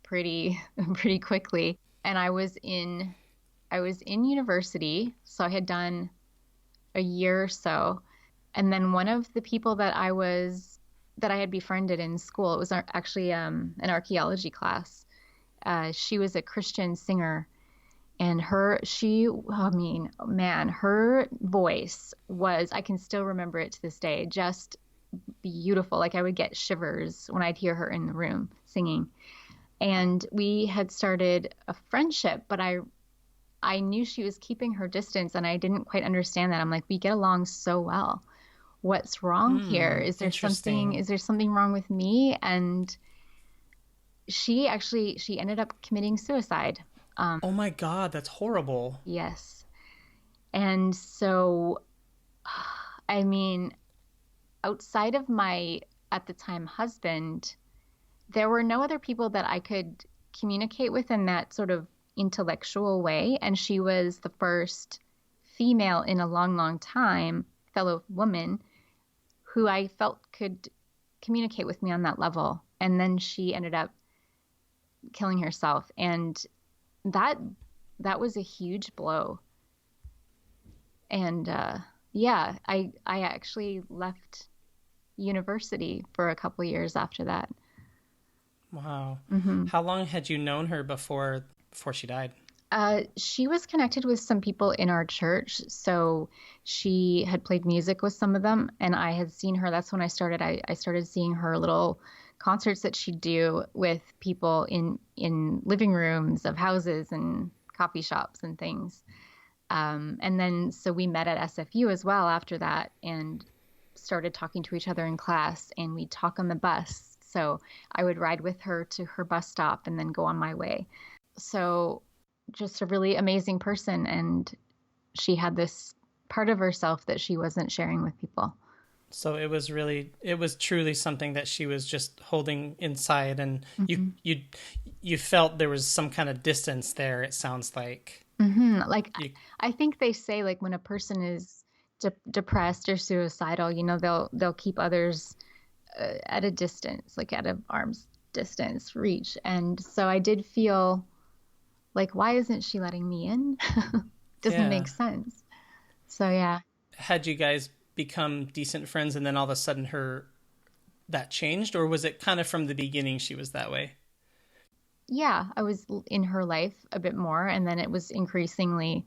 pretty pretty quickly. And I was in university, so I had done a year or so. And then one of the people that I had befriended in school, it was actually an archaeology class. She was a Christian singer, and I mean, man, her voice was, I can still remember it to this day, just beautiful. Like I would get shivers when I'd hear her in the room singing. And we had started a friendship, but I knew she was keeping her distance and I didn't quite understand that. I'm like, we get along so well. What's wrong here? Interesting. Is there something wrong with me? And she ended up committing suicide. Oh my God, that's horrible. Yes. And so, I mean, outside of my, at the time, husband, there were no other people that I could communicate with in that sort of intellectual way. And she was the first female in a long, long time, fellow woman, who I felt could communicate with me on that level. And then she ended up killing herself. And that that was a huge blow. And yeah, I actually left university for a couple years after that. Wow. Hmm. How long had you known her before she died? She was connected with some people in our church, so she had played music with some of them, and I had seen her. That's when I started. I started seeing her little concerts that she'd do with people in living rooms of houses and coffee shops and things. And then so we met at SFU as well after that, and started talking to each other in class, and we'd talk on the bus. So I would ride with her to her bus stop and then go on my way. So just a really amazing person. And she had this part of herself that she wasn't sharing with people. So it was truly something that she was just holding inside, and Hmm. you felt there was some kind of distance there. It sounds like. Hmm. Like, You, I think they say like when a person is depressed or suicidal, they'll keep others at a distance, like at an arm's distance reach. And so I did feel like, why isn't she letting me in? Doesn't yeah. make sense. So yeah. Had you guys become decent friends, and then all of a sudden that changed, or was it kind of from the beginning she was that way? Yeah, I was in her life a bit more, and then it was increasingly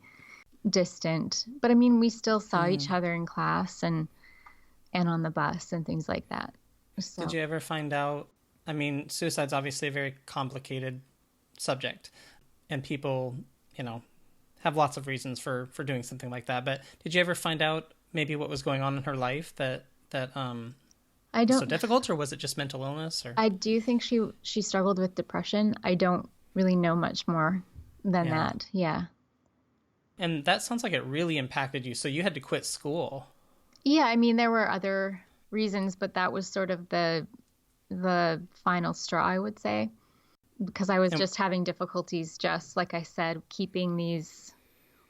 distant. But I mean, we still saw each Mm. other in class and on the bus and things like that. Did So, you ever find out? I mean, suicide's obviously a very complicated subject, and people, you know, have lots of reasons for doing something like that. But did you ever find out maybe what was going on in her life that I was so don't difficult, or was it just mental illness? Or I do think she struggled with depression. I don't really know much more than yeah, that. Yeah. and that sounds like it really impacted you. So you had to quit school. Yeah, I mean there were other reasons, but that was sort of the final straw, I would say, because I was And just having difficulties, just like I said, keeping these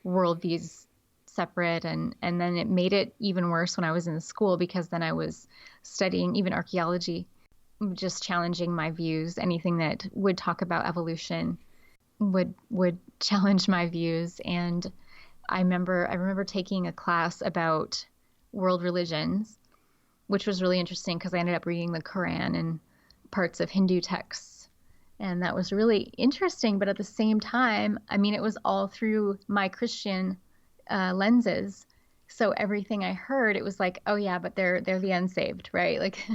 worldviews separate. And then it made it even worse when I was in school, because then I was studying even archaeology, just challenging my views. Anything that would talk about evolution would challenge my views. And I remember taking a class about world religions, which was really interesting because I ended up reading the Quran and parts of Hindu texts. And that was really interesting. But at the same time, I mean, it was all through my Christian lenses. So everything I heard, it was like, oh yeah, but they're the unsaved, right? Like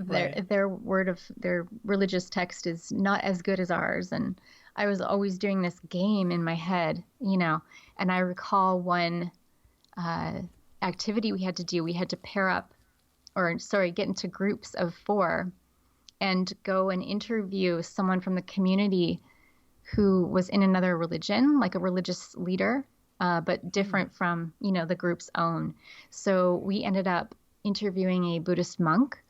right. their religious text is not as good as ours. And I was always doing this game in my head, And I recall one uh, activity we had to do. We had to pair up, or sorry, get into groups of four and go and interview someone from the community who was in another religion, like a religious leader, but Mm. different from, the group's own. So we ended up interviewing a Buddhist monk.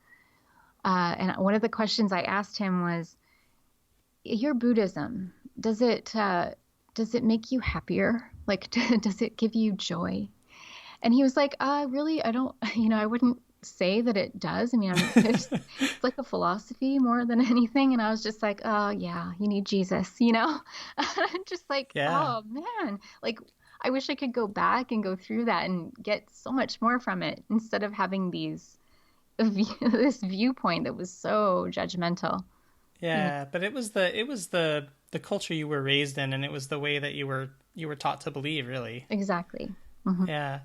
And one of the questions I asked him was, your Buddhism, does it make you happier? Like, does it give you joy? And he was like, really, I don't, I wouldn't say that it does. I mean, it's like a philosophy more than anything. And I was just like, oh yeah, you need Jesus, you know? Just like, Yeah. oh man, like I wish I could go back and go through that and get so much more from it instead of having this viewpoint that was so judgmental. You know? Yeah, but it was the culture you were raised in, and it was the way that you were taught to believe, really. Exactly. Hmm. Yeah.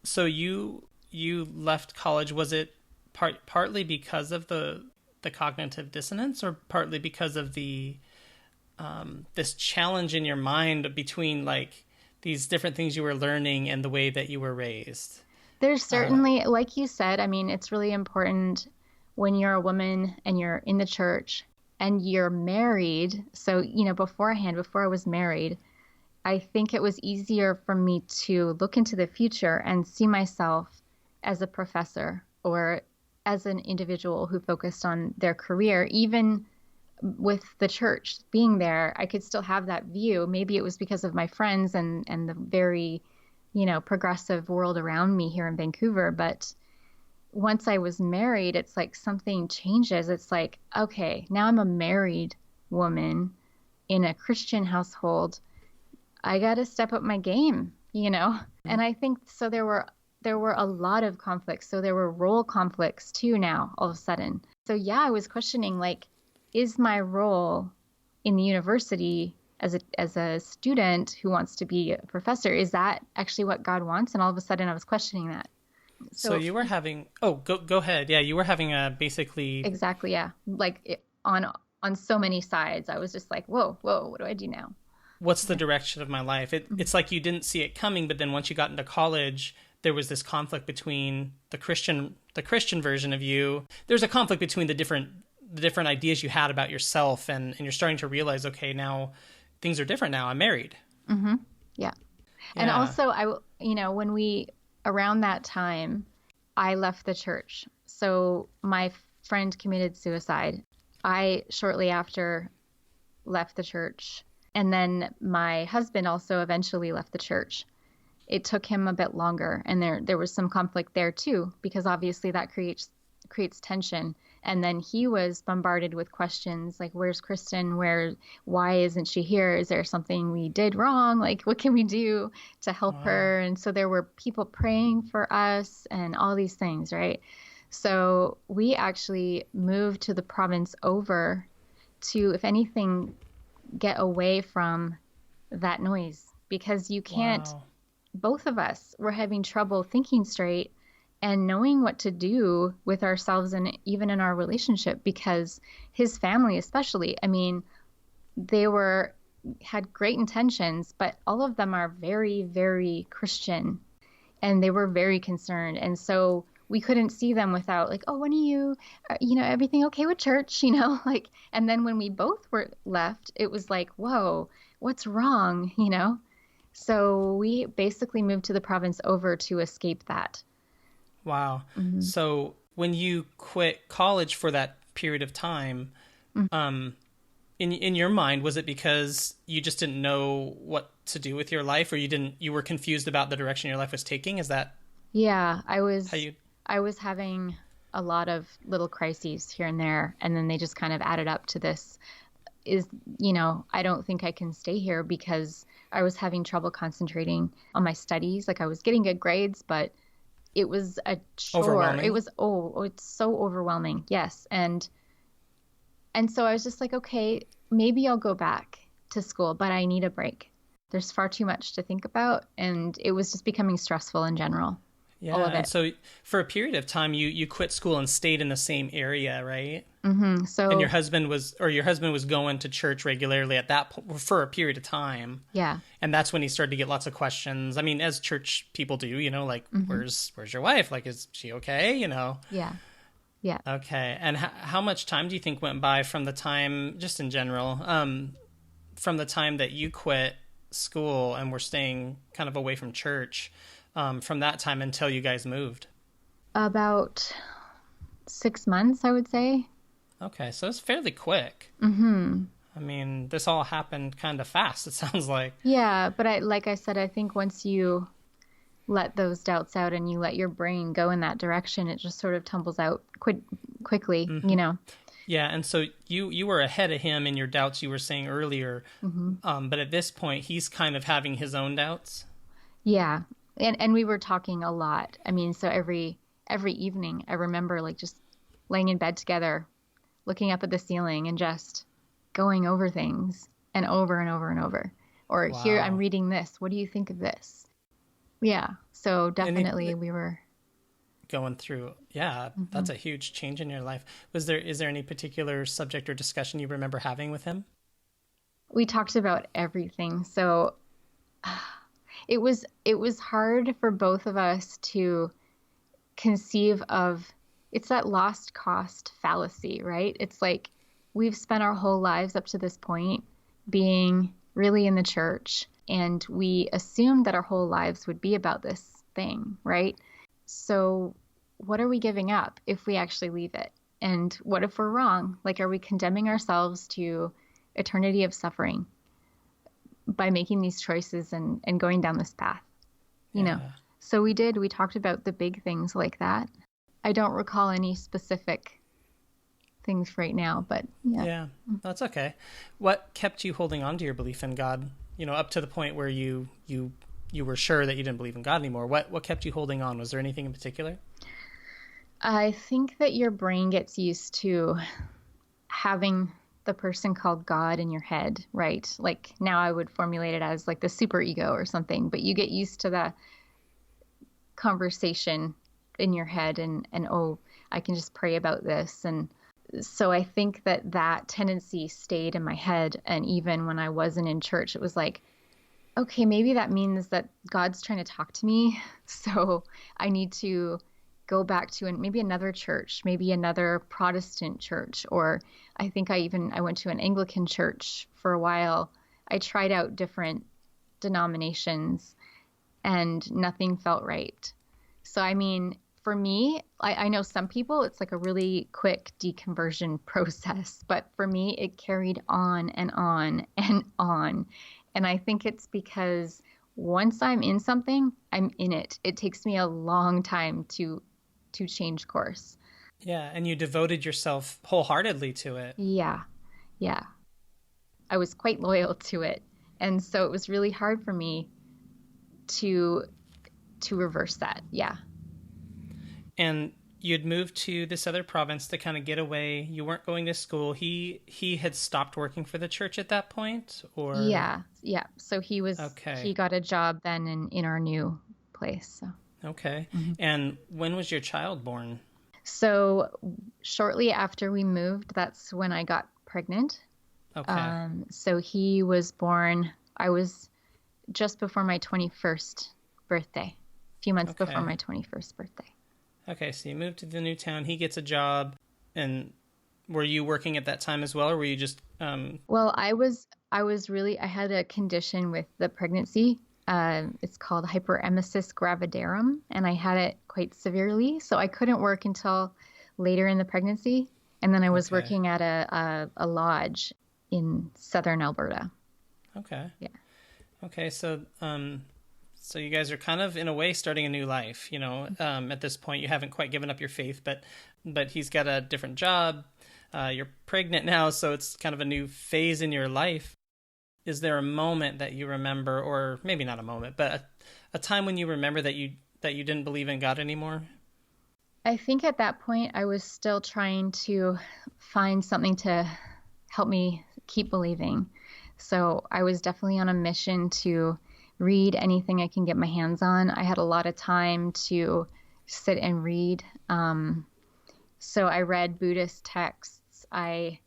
So you left college, was it partly because of the cognitive dissonance, or partly because of the this challenge in your mind between like these different things you were learning and the way that you were raised? There's Uh, certainly, like you said, I mean, it's really important when you're a woman and you're in the church and you're married. So, beforehand, before I was married, I think it was easier for me to look into the future and see myself as a professor or as an individual who focused on their career. Even with the church being there, I could still have that view. Maybe it was because of my friends and the very, progressive world around me here in Vancouver. But once I was married, it's like something changes. It's like, okay, now I'm a married woman in a Christian household. I got to step up my game. And I think so there were a lot of conflicts. So there were role conflicts too now all of a sudden. So yeah, I was questioning like, is my role in the university as a student who wants to be a professor, is that actually what God wants? And all of a sudden I was questioning that. so So you were having, oh, go ahead. Yeah, you were having a basically, exactly, yeah. Like on so many sides, I was just like, whoa, whoa, what do I do now? what's the direction of my life? It's like you didn't see it coming, but then once you got into college, there was this conflict between the Christian version of you. There's a conflict between the different ideas you had about yourself, and you're starting to realize, okay, now things are different now. I'm married. Mm-hmm. Yeah. And Yeah. also, when around that time, I left the church. So my friend committed suicide. I shortly after left the church. And then my husband also eventually left the church. It took him a bit longer, and there was some conflict there too, because obviously that creates tension. And then he was bombarded with questions like, where's Kristen? Why isn't she here? Is there something we did wrong? Like, what can we do to help Wow. her? And so there were people praying for us and all these things, right? So we actually moved to the province over to, if anything, get away from that noise, because you can't, Wow. both of us were having trouble thinking straight and knowing what to do with ourselves and even in our relationship, because his family especially, I mean, they had great intentions, but all of them are very, very Christian, and they were very concerned. And so we couldn't see them without like, oh, when are you, everything okay with church, like, and then when we both were left, it was like, whoa, what's wrong? So we basically moved to the province over to escape that. Wow. Hmm. So when you quit college for that period of time, um, in your mind, was it because you just didn't know what to do with your life, or you were confused about the direction your life was taking? Is that Yeah, how you? I was having a lot of little crises here and there, and then they just kind of added up to this is, I don't think I can stay here, because I was having trouble concentrating on my studies. Like I was getting good grades, but it was a chore. It Overwhelming? was, it's so overwhelming. Yes. And so I was just like, okay, maybe I'll go back to school, but I need a break. There's far too much to think about, and it was just becoming stressful in general, all Yeah. of And it. so for a period of time, you quit school and stayed in the same area, right? And your So husband was going to church regularly at that for a period of time. yeah. And that's when he started to get lots of questions. I mean, as church people do, like, Hmm. where's your wife? Like, is she okay? Yeah. Yeah. Okay. And how much time do you think went by from the time, just in general, from the time that you quit school and were staying kind of away from church, from that time until you guys moved? About 6 months, I would say. Okay. So it's fairly quick. Hmm. I mean, this all happened kind of fast, it sounds like. Yeah, but like I said, I think once you let those doubts out and you let your brain go in that direction, it just sort of tumbles out quickly, Mm-hmm. Yeah, and so you were ahead of him in your doubts you were saying earlier, but at this point he's kind of having his own doubts. Yeah. And we were talking a lot. I mean, so every evening I remember like just laying in bed together, looking up at the ceiling and just going over things and over and over and over. Or here, I'm Wow. reading this. What do you think of this? Yeah. So And definitely we were. going through, yeah, that's a huge change in your life. Is there any particular subject or discussion you remember having with him? We talked about everything. So it was hard for both of us to conceive of, it's that lost cost fallacy, right? It's like we've spent our whole lives up to this point being really in the church, and we assumed that our whole lives would be about this thing, right? So what are we giving up if we actually leave it? And what if we're wrong? Like, are we condemning ourselves to eternity of suffering by making these choices and going down this path, you know? Yeah. So we talked about the big things like that. I don't recall any specific things right now, but yeah. Yeah, that's okay. What kept you holding on to your belief in God, up to the point where you were sure that you didn't believe in God anymore? What kept you holding on? Was there anything in particular? I think that your brain gets used to having the person called God in your head, right? Like now I would formulate it as like the super ego or something, but you get used to the conversation in your head and oh, I can just pray about this. And so I think that tendency stayed in my head. And even when I wasn't in church, it was like, okay, maybe that means that God's trying to talk to me. So I need to go back to maybe another church, maybe another Protestant church, or I think I went to an Anglican church for a while. I tried out different denominations and nothing felt right. So, I mean, for me, I know some people, it's like a really quick deconversion process, but for me, it carried on and on and on. And I think it's because once I'm in something, I'm in it. It takes me a long time to change course. Yeah, and you devoted yourself wholeheartedly to it. Yeah. Yeah. I was quite loyal to it. And so it was really hard for me to reverse that. Yeah. And you'd moved to this other province to kind of get away. You weren't going to school. He had stopped working for the church at that point, or Yeah. Yeah. So he okay. got a job then in our new place. So. Okay. And when was your child born? So shortly after we moved, that's when I got pregnant. Okay. So he was born, I was just before my 21st birthday, a few months before my 21st birthday. Okay, so you moved to the new town. He gets a job, and were you working at that time as well, or were you just? Well, I had a condition with the pregnancy. It's called hyperemesis gravidarum, and I had it quite severely, so I couldn't work until later in the pregnancy. And then I was working at a lodge in southern Alberta. Okay. Yeah. Okay, so so you guys are kind of in a way starting a new life. At this point you haven't quite given up your faith, but he's got a different job. You're pregnant now, so it's kind of a new phase in your life. Is there a moment that you remember, or maybe not a moment, but a time when you remember that you didn't believe in God anymore? I think at that point I was still trying to find something to help me keep believing. So I was definitely on a mission to read anything I can get my hands on. I had a lot of time to sit and read. So I read Buddhist texts. I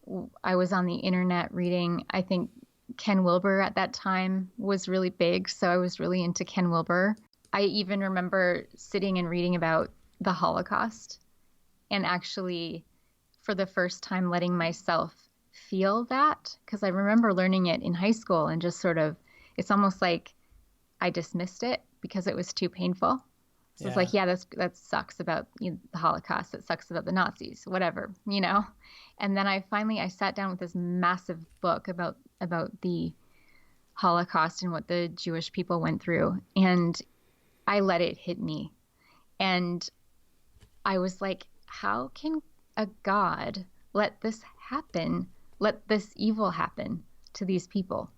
was on the internet reading, I think Ken Wilber at that time was really big. So I was really into Ken Wilber. I even remember sitting and reading about the Holocaust and actually for the first time letting myself feel that, because I remember learning it in high school and just sort of, it's almost like I dismissed it because it was too painful. So it's like, yeah, that sucks about the Holocaust. It sucks about the Nazis, whatever, And then I sat down with this massive book about the Holocaust and what the Jewish people went through. And I let it hit me. And I was like, how can a God let this happen? Let this evil happen to these people,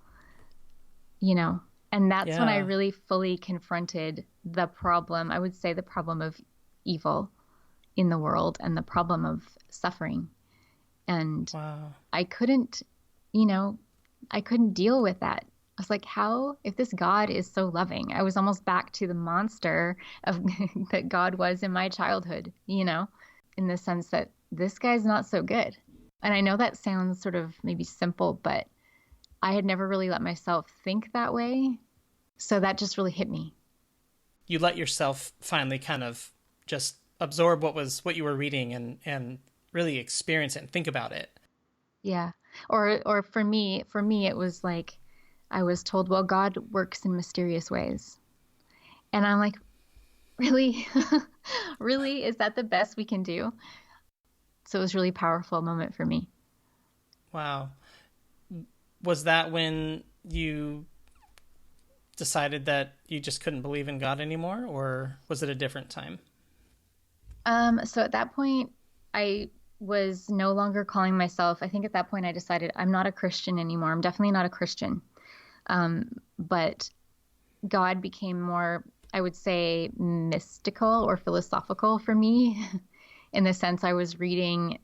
you know? And that's when I Yeah. really fully confronted the problem. I would say the problem of evil in the world and the problem of suffering. And Wow. I couldn't, you know, I couldn't deal with that. I was like, how, if this God is so loving, I was almost back to the monster of that God was in my childhood, in the sense that this guy's not so good. And I know that sounds sort of maybe simple, but I had never really let myself think that way. So that just really hit me. You let yourself finally kind of just absorb what you were reading and really experience it and think about it. Yeah. Or for me it was like I was told, well, God works in mysterious ways. And I'm like, really? Really? Is that the best we can do? So it was a really powerful moment for me. Wow. Was that when you decided that you just couldn't believe in God anymore, or was it a different time? So at that point, I was no longer calling myself, I think at that point I decided I'm not a Christian anymore. I'm definitely not a Christian. But God became more, I would say, mystical or philosophical for me in the sense I was reading,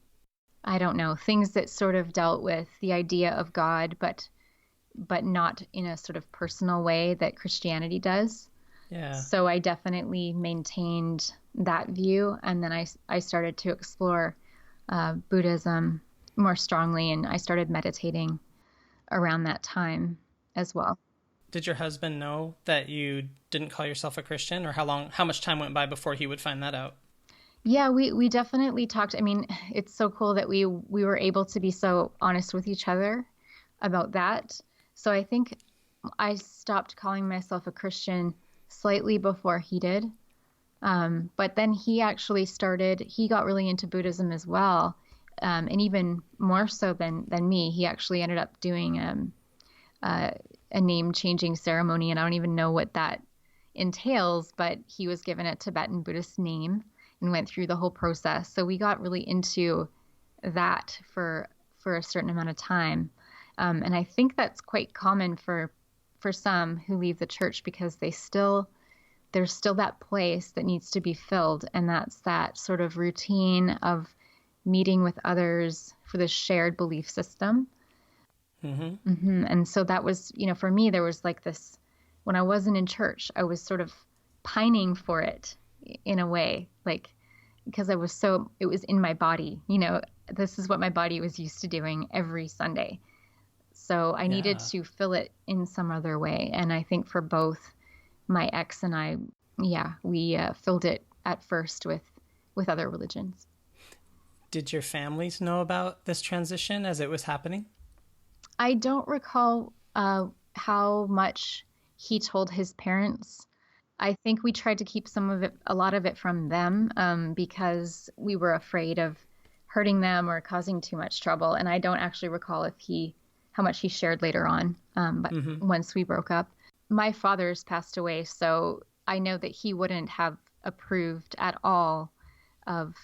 I don't know, things that sort of dealt with the idea of God, but not in a sort of personal way that Christianity does. Yeah. So I definitely maintained that view. And then I started to explore Buddhism more strongly, and I started meditating around that time as well. Did your husband know that you didn't call yourself a Christian, or how much time went by before he would find that out? Yeah, we definitely talked. I mean, it's so cool that we were able to be so honest with each other about that. So I think I stopped calling myself a Christian slightly before he did. But then he got really into Buddhism as well. And even more so than me, he actually ended up doing a name changing ceremony. And I don't even know what that entails, but he was given a Tibetan Buddhist name and went through the whole process. So we got really into that for a certain amount of time. And I think that's quite common for some who leave the church because there's still that place that needs to be filled. And that's that sort of routine of meeting with others for the shared belief system. And so that was, for me, there was like this, when I wasn't in church, I was sort of pining for it in a way, like, because it was in my body, this is what my body was used to doing every Sunday. So I needed Yeah. to fill it in some other way. And I think for both my ex and I, yeah, we filled it at first with other religions. Did your families know about this transition as it was happening? I don't recall how much he told his parents. I think we tried to keep a lot of it from them because we were afraid of hurting them or causing too much trouble. And I don't actually recall how much he shared later on, but once we broke up. My father's passed away, so I know that he wouldn't have approved at all of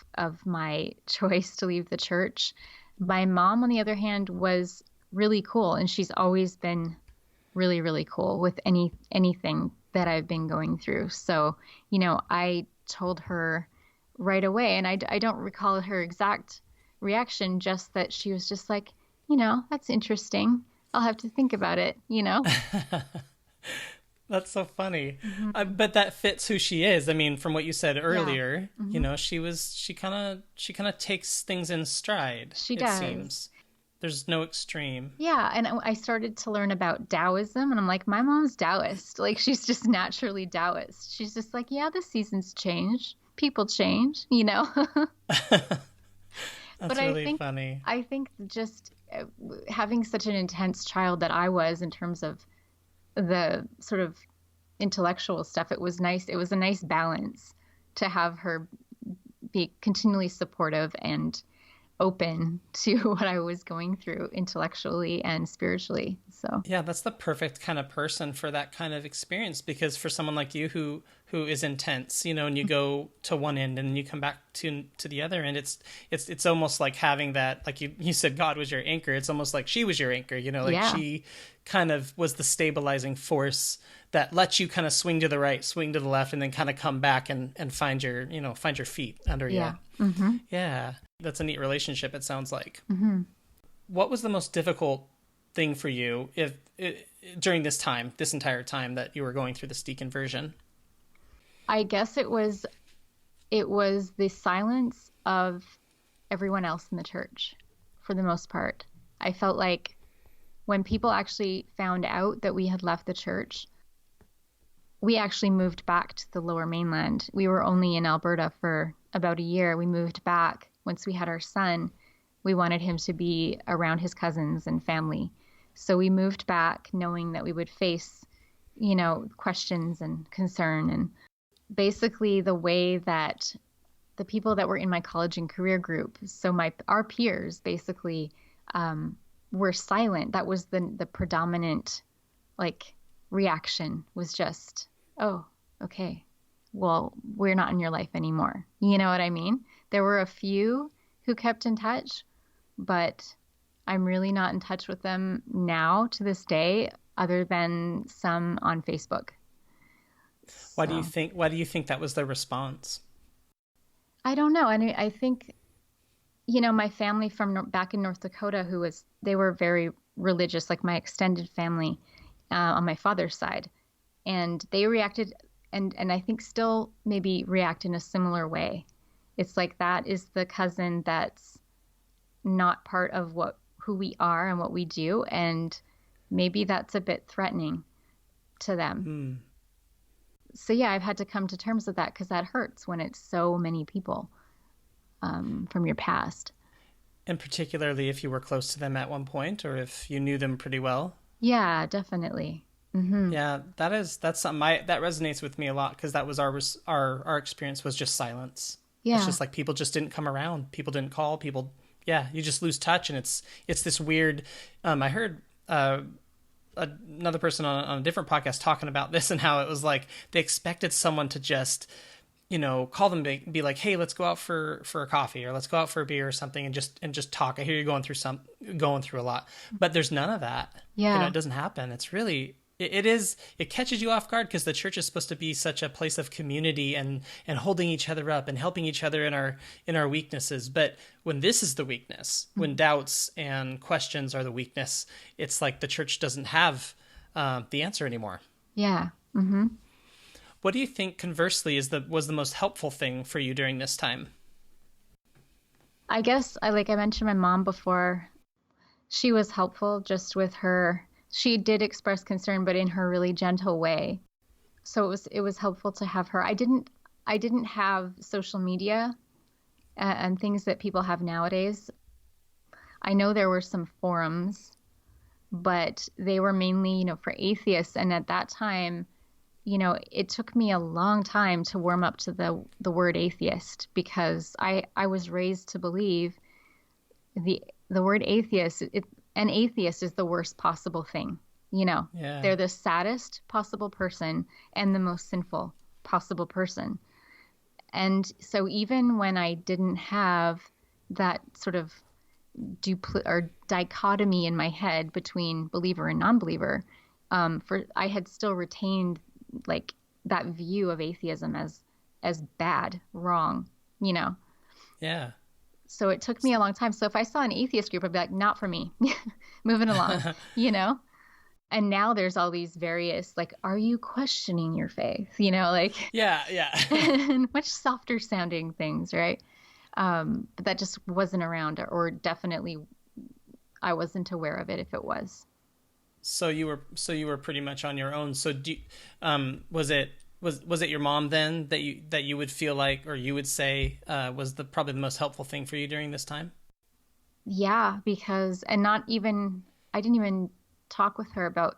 my choice to leave the church. My mom, on the other hand, was really cool, and she's always been really, really cool with anything that I've been going through. So, I told her right away, and I don't recall her exact reaction, just that she was just like, that's interesting. I'll have to think about it, That's so funny. But that fits who she is. I mean, from what you said earlier, she kind of takes things in stride. She it does. seems. There's no extreme. Yeah, and I started to learn about Taoism, and I'm like, my mom's Taoist. Like, she's just naturally Taoist. She's just like, yeah, the seasons change, people change, That's But really funny. I think just having such an intense child that I was in terms of the sort of intellectual stuff, it was nice. It was a nice balance to have her be continually supportive and open to what I was going through intellectually and spiritually. So Yeah, that's the perfect kind of person for that kind of experience, because for someone like you who is intense, and you go to one end and you come back to the other end, it's almost like having that, like you said God was your anchor. It's almost like she was your anchor, like yeah. she kind of was the stabilizing force that lets you kind of swing to the right, swing to the left, and then kind of come back and find your feet under you. Yeah. Mm-hmm. Yeah. That's a neat relationship, it sounds like. Mm-hmm. What was the most difficult thing for you during this entire time that you were going through this deconversion? I guess it was the silence of everyone else in the church for the most part. I felt like when people actually found out that we had left the church, we actually moved back to the Lower Mainland. We were only in Alberta for about a year. We moved back once we had our son. We wanted him to be around his cousins and family. So we moved back knowing that we would face, questions and concern. And basically the way that the people that were in my college and career group, so our peers basically were silent. That was the predominant reaction, was just, oh, okay, well, we're not in your life anymore. You know what I mean? There were a few who kept in touch, but I'm really not in touch with them now to this day, other than some on Facebook. Why do you think that was their response? I don't know. I think, my family from back in North Dakota, they were very religious, like my extended family on my father's side. And they reacted, and I think still maybe react in a similar way. It's like, that is the cousin that's not part of who we are and what we do. And maybe that's a bit threatening to them. So yeah, I've had to come to terms with that, because that hurts when it's so many people from your past. And particularly if you were close to them at one point, or if you knew them pretty well. Yeah, definitely. Mm-hmm. Yeah, that's something that resonates with me a lot, because that was our experience, was just silence. Yeah. It's just like people just didn't come around. People didn't call. You just lose touch, and it's this weird. I heard another person on a different podcast talking about this, and how it was like they expected someone to just, call them, be like, hey, let's go out for a coffee, or let's go out for a beer or something, and just talk. I hear you're going through a lot, but there's none of that. Yeah. It doesn't happen. It's really, it catches you off guard, because the church is supposed to be such a place of community and holding each other up and helping each other in our weaknesses. But when this is the weakness, when doubts and questions are the weakness, it's like the church doesn't have the answer anymore. Yeah. Mm-hmm. What do you think, conversely, was the most helpful thing for you during this time? I guess, I mentioned my mom before. She was helpful just with her. She did express concern, but in her really gentle way. So it was helpful to have her. I didn't have social media and things that people have nowadays. I know there were some forums, but they were mainly, for atheists. And at that time, it took me a long time to warm up to the word atheist, because I was raised to believe the word atheist, an atheist is the worst possible thing. Yeah. They're the saddest possible person and the most sinful possible person. And so even when I didn't have that sort of dichotomy in my head between believer and non-believer, I had still retained that view of atheism as bad, wrong, Yeah. So it took me a long time. So if I saw an atheist group, I'd be like, not for me, moving along, And now there's all these various, are you questioning your faith? Yeah. And much softer sounding things, right? But that just wasn't around, or definitely I wasn't aware of it if it was. So you were pretty much on your own. So was it your mom then that you would feel like, or you would say, was probably the most helpful thing for you during this time? Yeah, because I didn't even talk with her about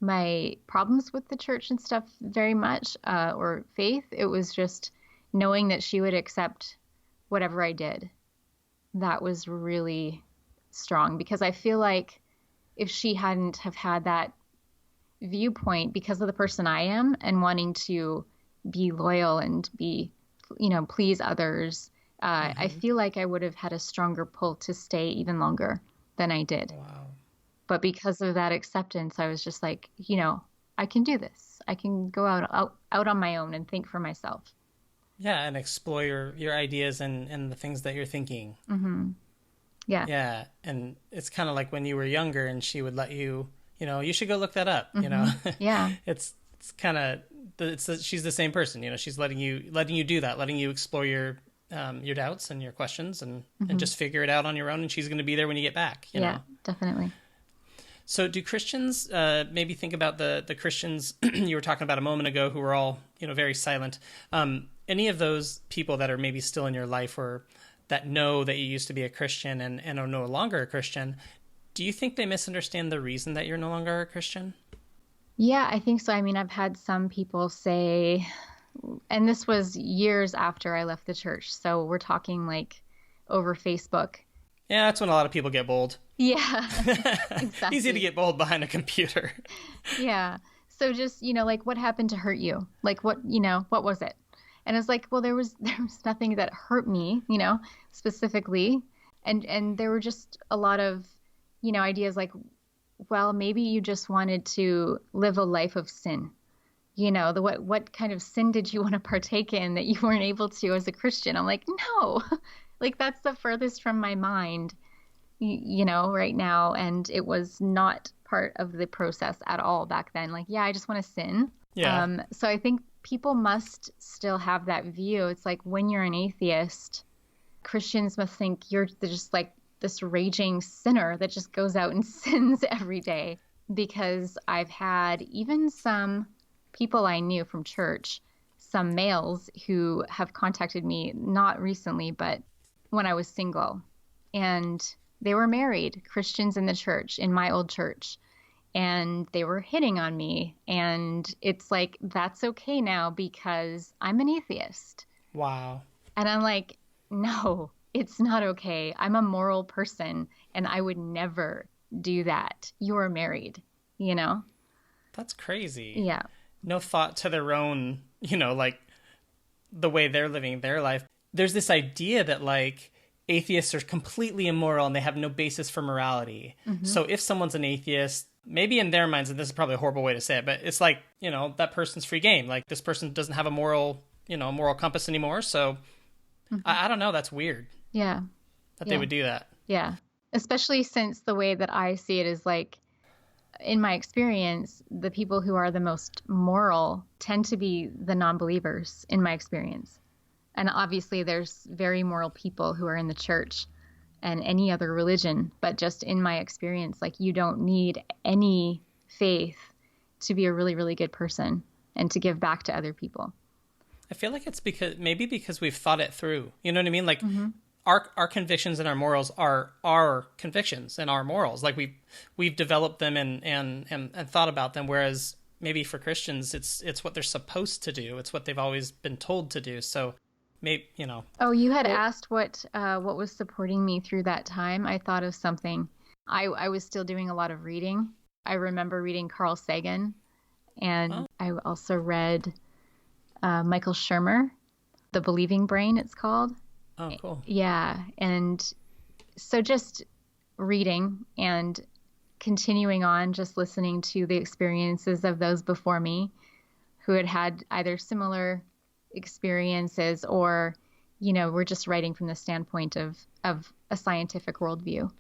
my problems with the church and stuff very much, or faith. It was just knowing that she would accept whatever I did, that was really strong, because I feel like if she hadn't have had that viewpoint, because of the person I am and wanting to be loyal and be, please others, I feel like I would have had a stronger pull to stay even longer than I did. Wow. But because of that acceptance, I was just like, I can do this. I can go out on my own and think for myself. Yeah, and explore your ideas and the things that you're thinking. Mm-hmm. Yeah. Yeah, and it's kind of like when you were younger and she would let you, you should go look that up, Yeah. It's kind of, she's the same person, she's letting you do that, letting you explore your doubts and your questions and just figure it out on your own, and she's going to be there when you get back, Yeah, definitely. So do Christians, maybe think about the Christians you were talking about a moment ago who were all, very silent. Any of those people that are maybe still in your life or that know that you used to be a Christian and are no longer a Christian, do you think they misunderstand the reason that you're no longer a Christian? Yeah, I think so. I mean, I've had some people say, and this was years after I left the church, so we're talking like over Facebook. Yeah, that's when a lot of people get bold. Yeah, exactly. Easy to get bold behind a computer. Yeah. So just, like, what happened to hurt you? Like, what was it? And it's like, well, there was nothing that hurt me, specifically. And there were just a lot of, ideas like, well, maybe you just wanted to live a life of sin. What kind of sin did you want to partake in that you weren't able to as a Christian? I'm like, no, like that's the furthest from my mind, right now. And it was not part of the process at all back then. Like, yeah, I just want to sin. Yeah. So I think people must still have that view. It's like when you're an atheist, Christians must think you're just like this raging sinner that just goes out and sins every day. Because I've had even some people I knew from church, some males who have contacted me, not recently, but when I was single. And they were married, Christians in the church, in my old church. And they were hitting on me. And it's like, that's okay now because I'm an atheist. Wow. And I'm like, no, it's not okay. I'm a moral person and I would never do that. You're married, That's crazy. Yeah. No thought to their own, like the way they're living their life. There's this idea that like atheists are completely immoral and they have no basis for morality. Mm-hmm. So if someone's an atheist, maybe in their minds, and this is probably a horrible way to say it, but it's like, that person's free game. Like this person doesn't have a moral compass anymore. So I don't know. That's weird. Yeah. That they would do that. Yeah. Especially since the way that I see it is like, in my experience, the people who are the most moral tend to be the non-believers in my experience. And obviously there's very moral people who are in the church and any other religion, but just in my experience, like you don't need any faith to be a really, really good person and to give back to other people. I feel like it's because we've thought it through. You know what I mean? Like our convictions and our morals are our convictions and our morals. Like we've developed them and thought about them. Whereas maybe for Christians, it's what they're supposed to do. It's what they've always been told to do. So maybe, Oh, you had asked what was supporting me through that time. I thought of something. I was still doing a lot of reading. I remember reading Carl Sagan, and I also read Michael Shermer, The Believing Brain, it's called. Oh, cool. Yeah. And so just reading and continuing on, just listening to the experiences of those before me who had either similar experiences or, were just writing from the standpoint of a scientific worldview.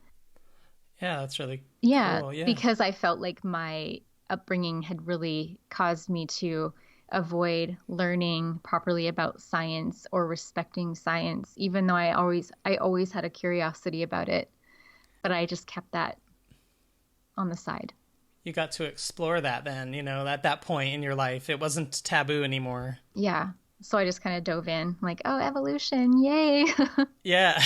Yeah, that's really cool. Yeah, because I felt like my upbringing had really caused me to avoid learning properly about science or respecting science, even though I always had a curiosity about it, but I just kept that on the side. You got to explore that then, at that point in your life. It wasn't taboo anymore. Yeah. So I just kind of dove in like, oh, evolution, yay. Yeah.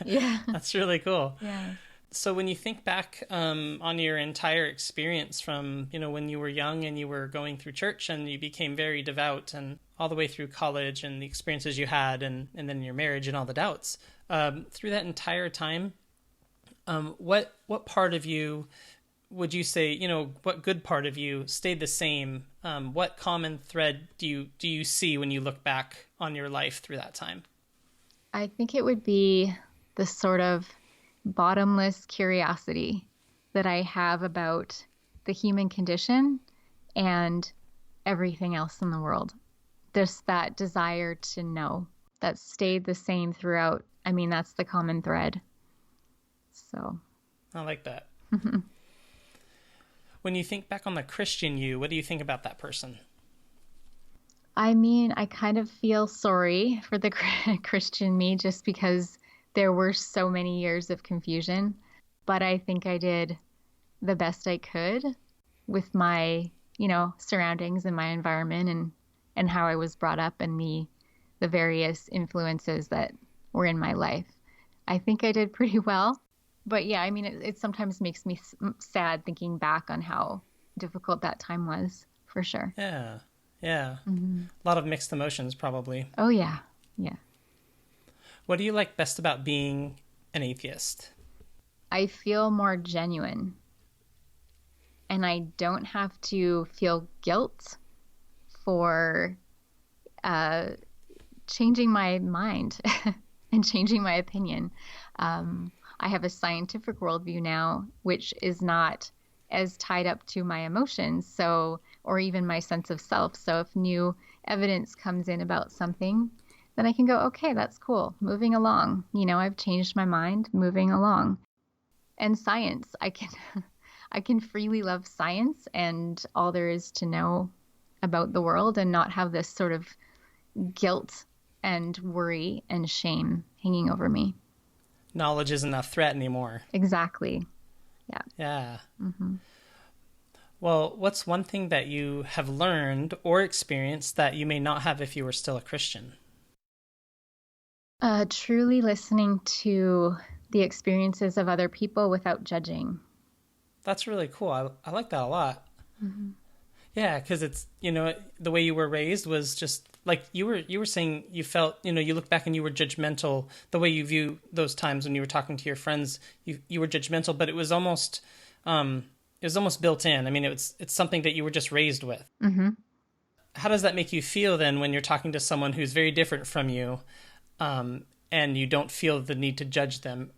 Yeah. That's really cool. Yeah. So when you think back on your entire experience from, when you were young and you were going through church and you became very devout and all the way through college and the experiences you had and then your marriage and all the doubts, through that entire time, what part of you would you say, what good part of you stayed the same? What common thread do you see when you look back on your life through that time? I think it would be the sort of bottomless curiosity that I have about the human condition and everything else in the world. There's that desire to know that stayed the same throughout. I mean, that's the common thread. So I like that. When you think back on the Christian you, what do you think about that person? I mean, I kind of feel sorry for the Christian me just because there were so many years of confusion. But I think I did the best I could with my, surroundings and my environment and how I was brought up and the various influences that were in my life. I think I did pretty well. But yeah, I mean, it sometimes makes me sad thinking back on how difficult that time was, for sure. Yeah. Yeah. Mm-hmm. A lot of mixed emotions, probably. Oh, yeah. Yeah. What do you like best about being an atheist? I feel more genuine. And I don't have to feel guilt for changing my mind and changing my opinion. I have a scientific worldview now, which is not as tied up to my emotions, or even my sense of self. So if new evidence comes in about something, then I can go, okay, that's cool. Moving along. I've changed my mind, moving along. And science, I can freely love science and all there is to know about the world and not have this sort of guilt and worry and shame hanging over me. Knowledge isn't a threat anymore. Exactly. Yeah. Yeah. Mm-hmm. Well, what's one thing that you have learned or experienced that you may not have if you were still a Christian? Truly listening to the experiences of other people without judging. That's really cool. I like that a lot. Mm-hmm. Yeah, because it's, the way you were raised was just like you were saying you felt, you look back and you were judgmental. The way you view those times when you were talking to your friends, you were judgmental, but it was almost built in. I mean, it's something that you were just raised with. Mm-hmm. How does that make you feel then when you're talking to someone who's very different from you, and you don't feel the need to judge them?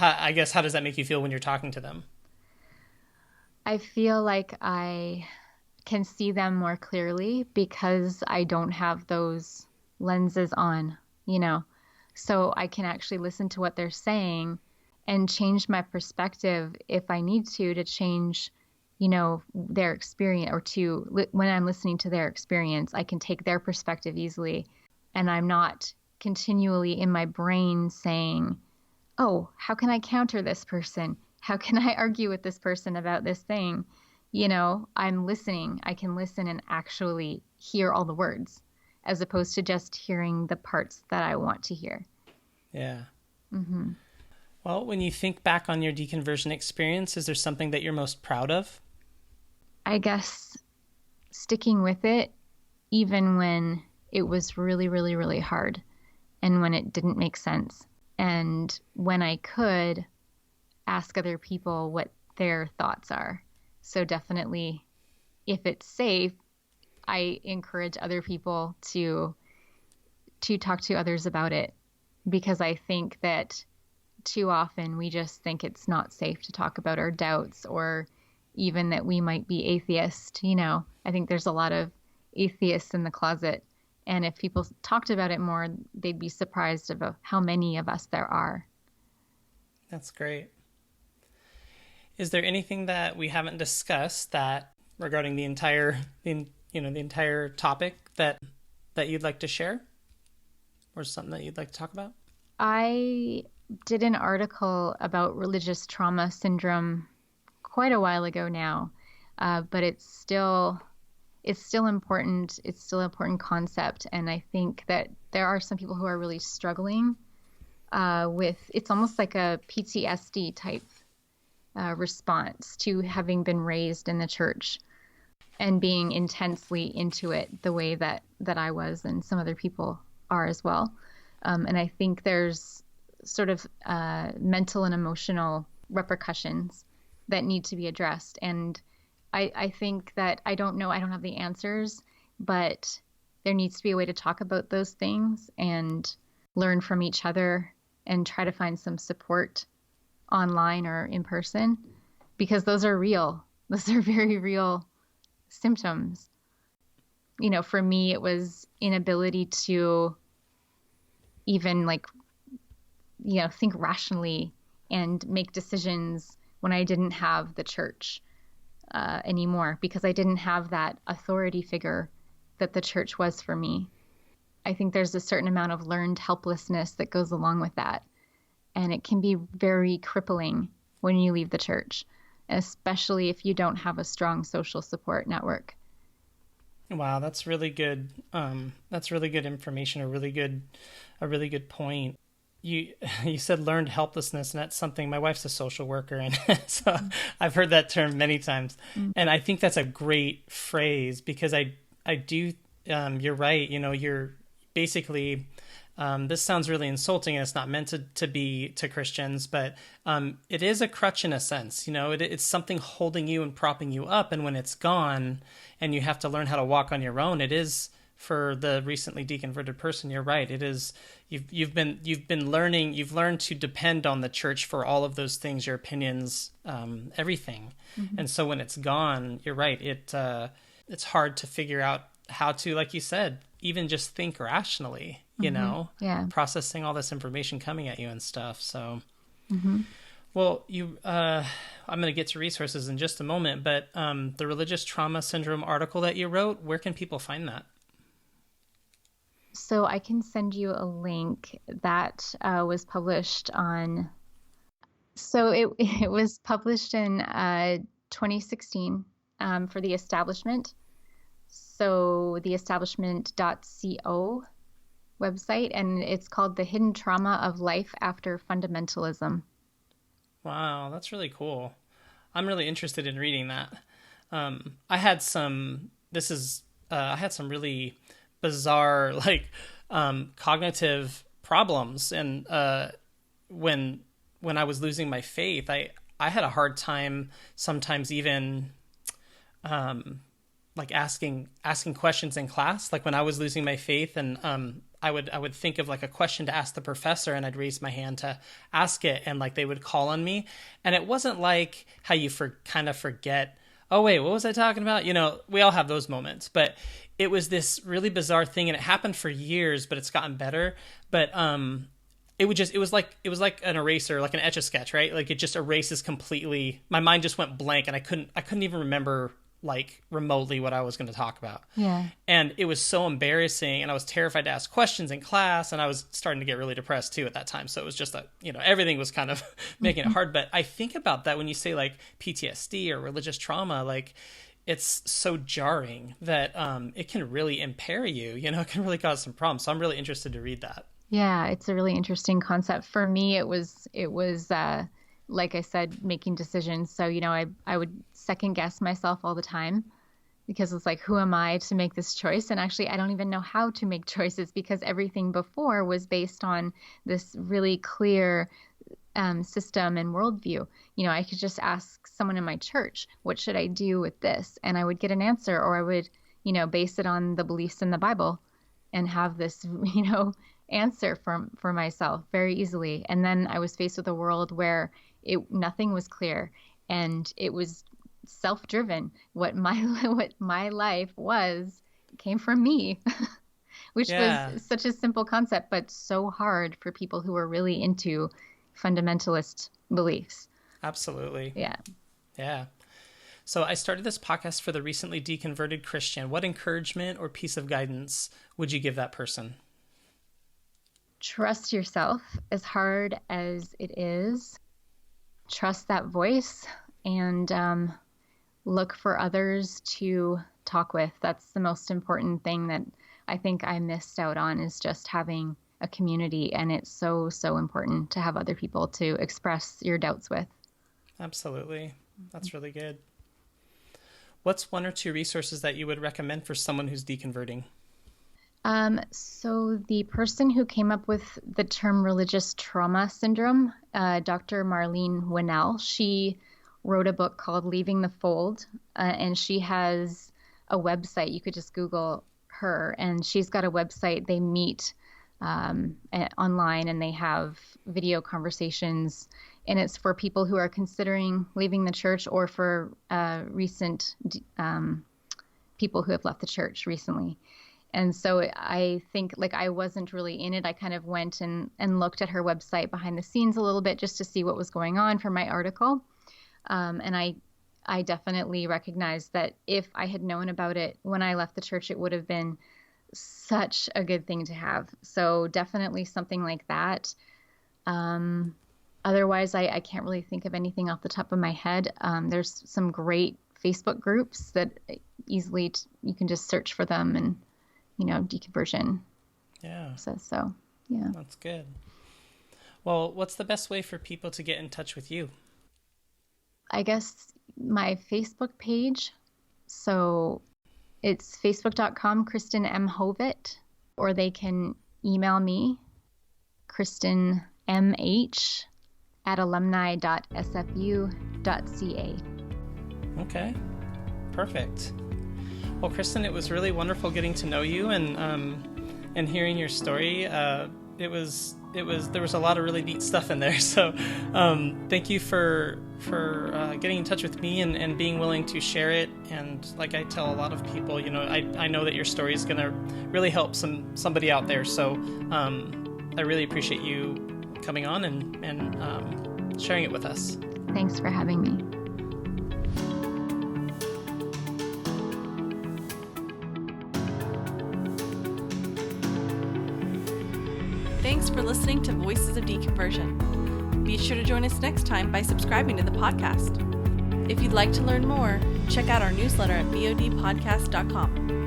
I guess, how does that make you feel when you're talking to them? I feel like I can see them more clearly because I don't have those lenses on, so I can actually listen to what they're saying and change my perspective if I need to change, their experience when I'm listening to their experience, I can take their perspective easily. And I'm not continually in my brain saying, oh, how can I counter this person? How can I argue with this person about this thing? I'm listening. I can listen and actually hear all the words as opposed to just hearing the parts that I want to hear. Yeah. Mm-hmm. Well, when you think back on your deconversion experience, is there something that you're most proud of? I guess sticking with it, even when it was really, really, really hard and when it didn't make sense. And when I could ask other people what their thoughts are. So definitely, if it's safe, I encourage other people to talk to others about it, because I think that too often we just think it's not safe to talk about our doubts or even that we might be atheist. I think there's a lot of atheists in the closet. And if people talked about it more, they'd be surprised about how many of us there are. That's great. Is there anything that we haven't discussed that regarding the entire topic that you'd like to share, or something that you'd like to talk about? I did an article about religious trauma syndrome quite a while ago now, but it's still important. It's still an important concept, and I think that there are some people who are really struggling with. It's almost like a PTSD type response to having been raised in the church and being intensely into it the way that I was and some other people are as well. And I think there's sort of mental and emotional repercussions that need to be addressed. And I think that I don't have the answers, but there needs to be a way to talk about those things and learn from each other and try to find some support online or in person, because those are real. Those are very real symptoms. For me, it was inability to even think rationally and make decisions when I didn't have the church anymore, because I didn't have that authority figure that the church was for me. I think there's a certain amount of learned helplessness that goes along with that. And it can be very crippling when you leave the church, especially if you don't have a strong social support network. Wow, that's really good. That's really good information. A really good point. You said learned helplessness, and that's something, my wife's a social worker, and so I've heard that term many times. And I think that's a great phrase, because I do, you're right. You're basically, this sounds really insulting, and it's not meant to be to Christians, but it is a crutch in a sense. It's something holding you and propping you up, and when it's gone and you have to learn how to walk on your own, it is, for the recently deconverted person, you're right. It is, you've learned to depend on the church for all of those things, your opinions, everything. Mm-hmm. And so when it's gone, you're right. It's hard to figure out how to, like you said, even just think rationally, Yeah. processing all this information coming at you and stuff. So, mm-hmm. Well, I'm going to get to resources in just a moment, but the religious trauma syndrome article that you wrote, where can people find that? So I can send you a link that was published on. So it was published in 2016 for the Establishment. So the establishment.co website, and it's called The Hidden Trauma of Life After Fundamentalism. Wow, that's really cool. I'm really interested in reading that. I had some really bizarre, cognitive problems. And when I was losing my faith, I had a hard time sometimes even asking questions in class. Like when I was losing my faith, and I would think of a question to ask the professor, and I'd raise my hand to ask it, and they would call on me. And it wasn't like how you kind of forget, oh wait, what was I talking about? We all have those moments, but it was this really bizarre thing, and it happened for years, but it's gotten better. But it was like an eraser, like an Etch-a-Sketch, right? Like it just erases completely. My mind just went blank, and I couldn't even remember remotely what I was going to talk about. Yeah. And it was so embarrassing, and I was terrified to ask questions in class, and I was starting to get really depressed too at that time. So it was just everything was kind of making it hard. But I think about that when you say PTSD or religious trauma, it's so jarring that it can really impair you, it can really cause some problems. So I'm really interested to read that. Yeah, it's a really interesting concept. For me, it was like I said, making decisions. So, I would second guess myself all the time, because it's who am I to make this choice? And actually, I don't even know how to make choices, because everything before was based on this really clear system and worldview. I could just ask someone in my church, what should I do with this? And I would get an answer, or I would, base it on the beliefs in the Bible and have this, answer for myself very easily. And then I was faced with a world where nothing was clear, and it was self-driven. What my life came from me, which was such a simple concept, but so hard for people who are really into fundamentalist beliefs. Absolutely. Yeah. So I started this podcast for the recently deconverted Christian. What encouragement or piece of guidance would you give that person? Trust yourself, as hard as it is. Trust that voice, and look for others to talk with. That's the most important thing that I think I missed out on, is just having a community. And it's so, so important to have other people to express your doubts with. Absolutely. That's really good. What's one or two resources that you would recommend for someone who's deconverting? So the person who came up with the term religious trauma syndrome, Dr. Marlene Winnell, she wrote a book called Leaving the Fold, and she has a website. You could just Google her, and she's got a website. They meet online, and they have video conversations, and it's for people who are considering leaving the church or for recent people who have left the church recently. And so I think, like, I wasn't really in it. I kind of went and looked at her website behind the scenes a little bit just to see what was going on for my article. And I definitely recognized that if I had known about it when I left the church, it would have been such a good thing to have. So definitely something like that. Otherwise, I can't really think of anything off the top of my head. There's some great Facebook groups that easily you can just search for them and deconversion. Yeah. So, yeah. That's good. Well, what's the best way for people to get in touch with you? I guess my Facebook page. So it's facebook.com, Kristen M. Hovet, or they can email me, kristenmh@alumni.sfu.ca. Okay. Perfect. Well, Kristen, it was really wonderful getting to know you and hearing your story. There was a lot of really neat stuff in there. So thank you for getting in touch with me and being willing to share it. And like I tell a lot of people, I know that your story is going to really help somebody out there. So I really appreciate you coming on and sharing it with us. Thanks for having me. Thanks for listening to Voices of Deconversion. Be sure to join us next time by subscribing to the podcast. If you'd like to learn more, check out our newsletter at bodpodcast.com.